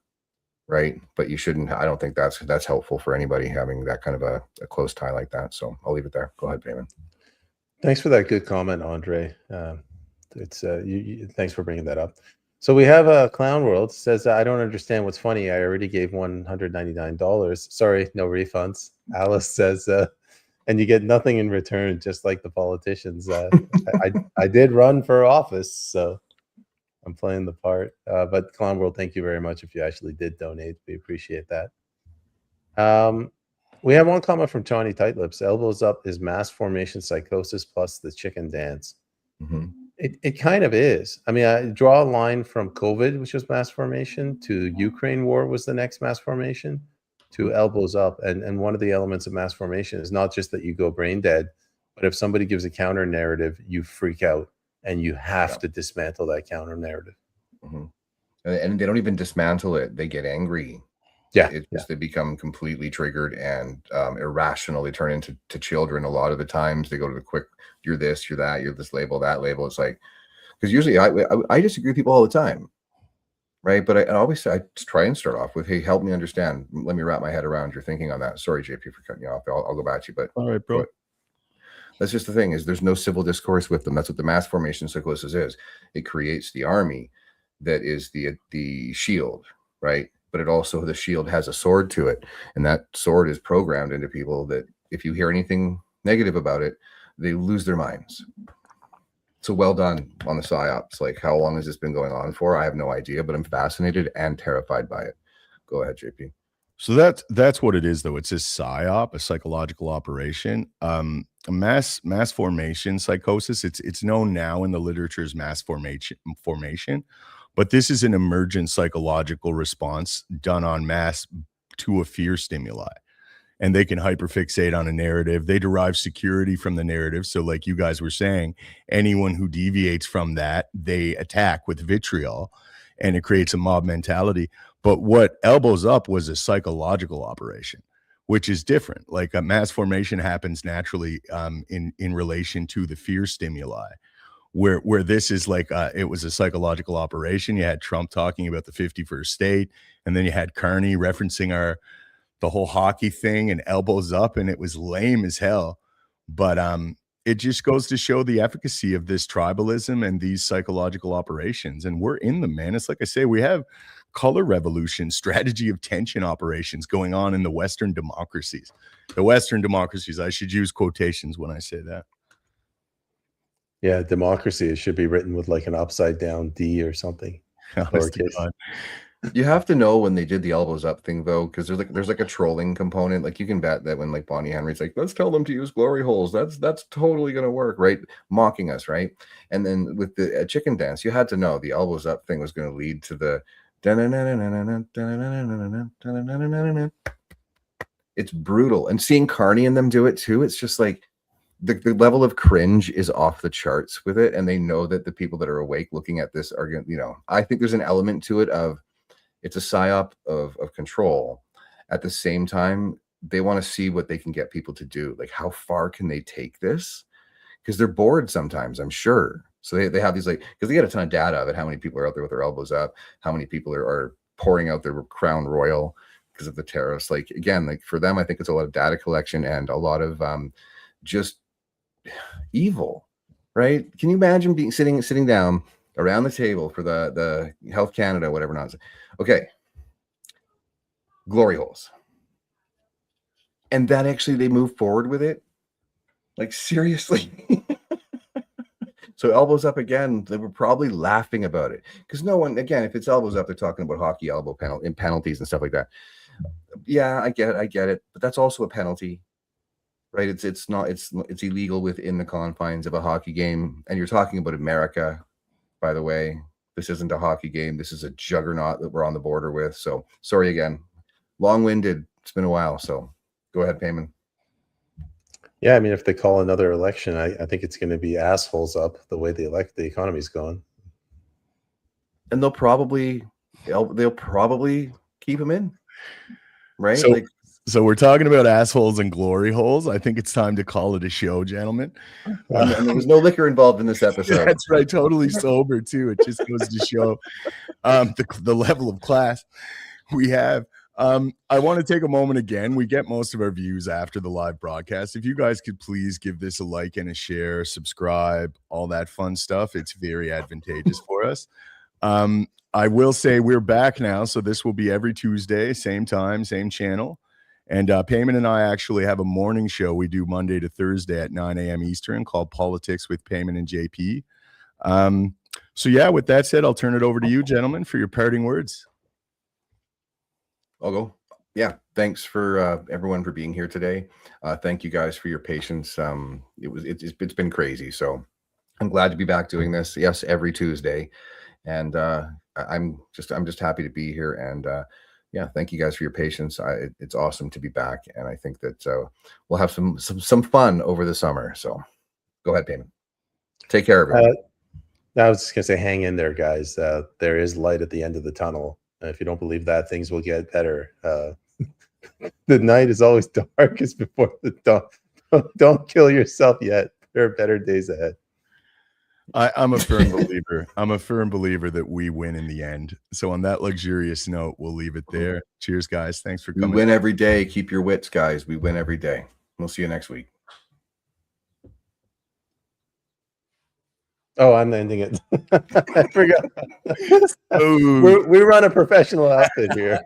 right? But you shouldn't. I don't think that's helpful for anybody having that kind of a close tie like that. So I'll leave it there. Go ahead, Peyman. Thanks for that good comment, Andre. Thanks for bringing that up. So we have a Clown World says, I don't understand what's funny. I already gave $199. Sorry, no refunds. Alice says, and you get nothing in return, just like the politicians. I did run for office, so I'm playing the part. But Clown World, thank you very much if you actually did donate. We appreciate that. We have one comment from Johnny Tightlips. Elbows up is mass formation psychosis plus the chicken dance. Mm-hmm. It kind of is. I mean, I draw a line from COVID, which was mass formation, to Ukraine war was the next mass formation, to elbows up. And one of the elements of mass formation is not just that you go brain dead, but if somebody gives a counter narrative, you freak out and you have to dismantle that counter narrative. Mm-hmm. And they don't even dismantle it. They get angry. Yeah. They become completely triggered and irrational. They turn into children a lot of the times. They go to the quick, you're this, you're that, you're this label, that label. It's like, because usually I disagree with people all the time, right? But I try and start off with, hey, help me understand. Let me wrap my head around your thinking on that. Sorry, JP, for cutting you off. I'll go back to you. But all right, bro. That's just the thing, is there's no civil discourse with them. That's what the mass formation psychosis is. It creates the army that is the shield, right? But it also, the shield has a sword to it, and that sword is programmed into people that if you hear anything negative about it, they lose their minds. So well done on the psyops. Like, how long has this been going on for? I have no idea, but I'm fascinated and terrified by it. Go ahead, JP. So that's what it is, though. It's a psyop, a psychological operation. A mass formation psychosis. It's known now in the literature as mass formation. But this is an emergent psychological response done en masse to a fear stimuli. And they can hyperfixate on a narrative. They derive security from the narrative. So like you guys were saying, anyone who deviates from that, they attack with vitriol, and it creates a mob mentality. But what elbows up was a psychological operation, which is different. Like a mass formation happens naturally in relation to the fear stimuli, where this is like it was a psychological operation. You had Trump talking about the 51st state, and then you had Carney referencing the whole hockey thing and elbows up, and it was lame as hell. But it just goes to show the efficacy of this tribalism and these psychological operations. And we're in them, man. It's like I say, we have color revolution, strategy of tension operations going on in the Western democracies. The Western democracies, I should use quotations when I say that. Yeah, democracy, it should be written with like an upside down D or something. You have to know when they did the elbows up thing though, because there's like a trolling component. Like you can bet that when like Bonnie Henry's like, let's tell them to use glory holes, that's totally gonna work, right? Mocking us, right? And then with the chicken dance, you had to know the elbows up thing was going to lead to the it's brutal. And seeing Carney and them do it too, it's just like the level of cringe is off the charts with it. And they know that the people that are awake looking at this are going to, you know, I think there's an element to it of it's a psyop of control. At the same time, they want to see what they can get people to do. Like, how far can they take this? Because they're bored sometimes, I'm sure. So they have these, like, because they get a ton of data of it, how many people are out there with their elbows up, how many people are pouring out their Crown Royal because of the tariffs. Like, again, like for them, I think it's a lot of data collection and a lot of just evil, right? Can you imagine being sitting down around the table for the Health Canada, whatever nonsense? Okay, glory holes, and that actually they move forward with it. Like, seriously. So elbows up again, they were probably laughing about it because no one, again, if it's elbows up, they're talking about hockey elbow penalties and stuff like that. Yeah, I get it, but that's also a penalty, right? It's illegal within the confines of a hockey game, and you're talking about America, by the way. This isn't a hockey game. This is a juggernaut that we're on the border with. So sorry again, long-winded. It's been a while. So go ahead, Peyman. Yeah, I mean, if they call another election, I think it's going to be assholes up the way the economy's going. And they'll probably keep him in, right? So we're talking about assholes and glory holes. I think it's time to call it a show, gentlemen. And there was no liquor involved in this episode. That's right. Totally sober too. It just goes to show the level of class we have. I want to take a moment again. We get most of our views after the live broadcast. If you guys could please give this a like and a share, subscribe, all that fun stuff. It's very advantageous for us. I will say we're back now. So this will be every Tuesday, same time, same channel. And Peyman and I actually have a morning show we do Monday to Thursday at 9 a.m. Eastern called Politics with Peyman and JP. So yeah, with that said, I'll turn it over to you, gentlemen, for your parting words. I'll go. Yeah, thanks for everyone for being here today. Thank you guys for your patience. It's been crazy, so I'm glad to be back doing this. Yes, every Tuesday, and I'm just happy to be here. And yeah, thank you guys for your patience. It's awesome to be back, and I think that we'll have some fun over the summer. So go ahead, Peyman. Take care, everyone. I was just gonna say, hang in there, guys. There is light at the end of the tunnel. If you don't believe that, things will get better. The night is always darkest before the dawn. Don't kill yourself yet. There are better days ahead. I'm a firm believer. I'm a firm believer that we win in the end. So on that luxurious note, we'll leave it there. Cheers, guys. Thanks for coming. We win every day. Keep your wits, guys. We win every day. We'll see you next week. Oh, I'm ending it. I forgot. We run a professional outfit here.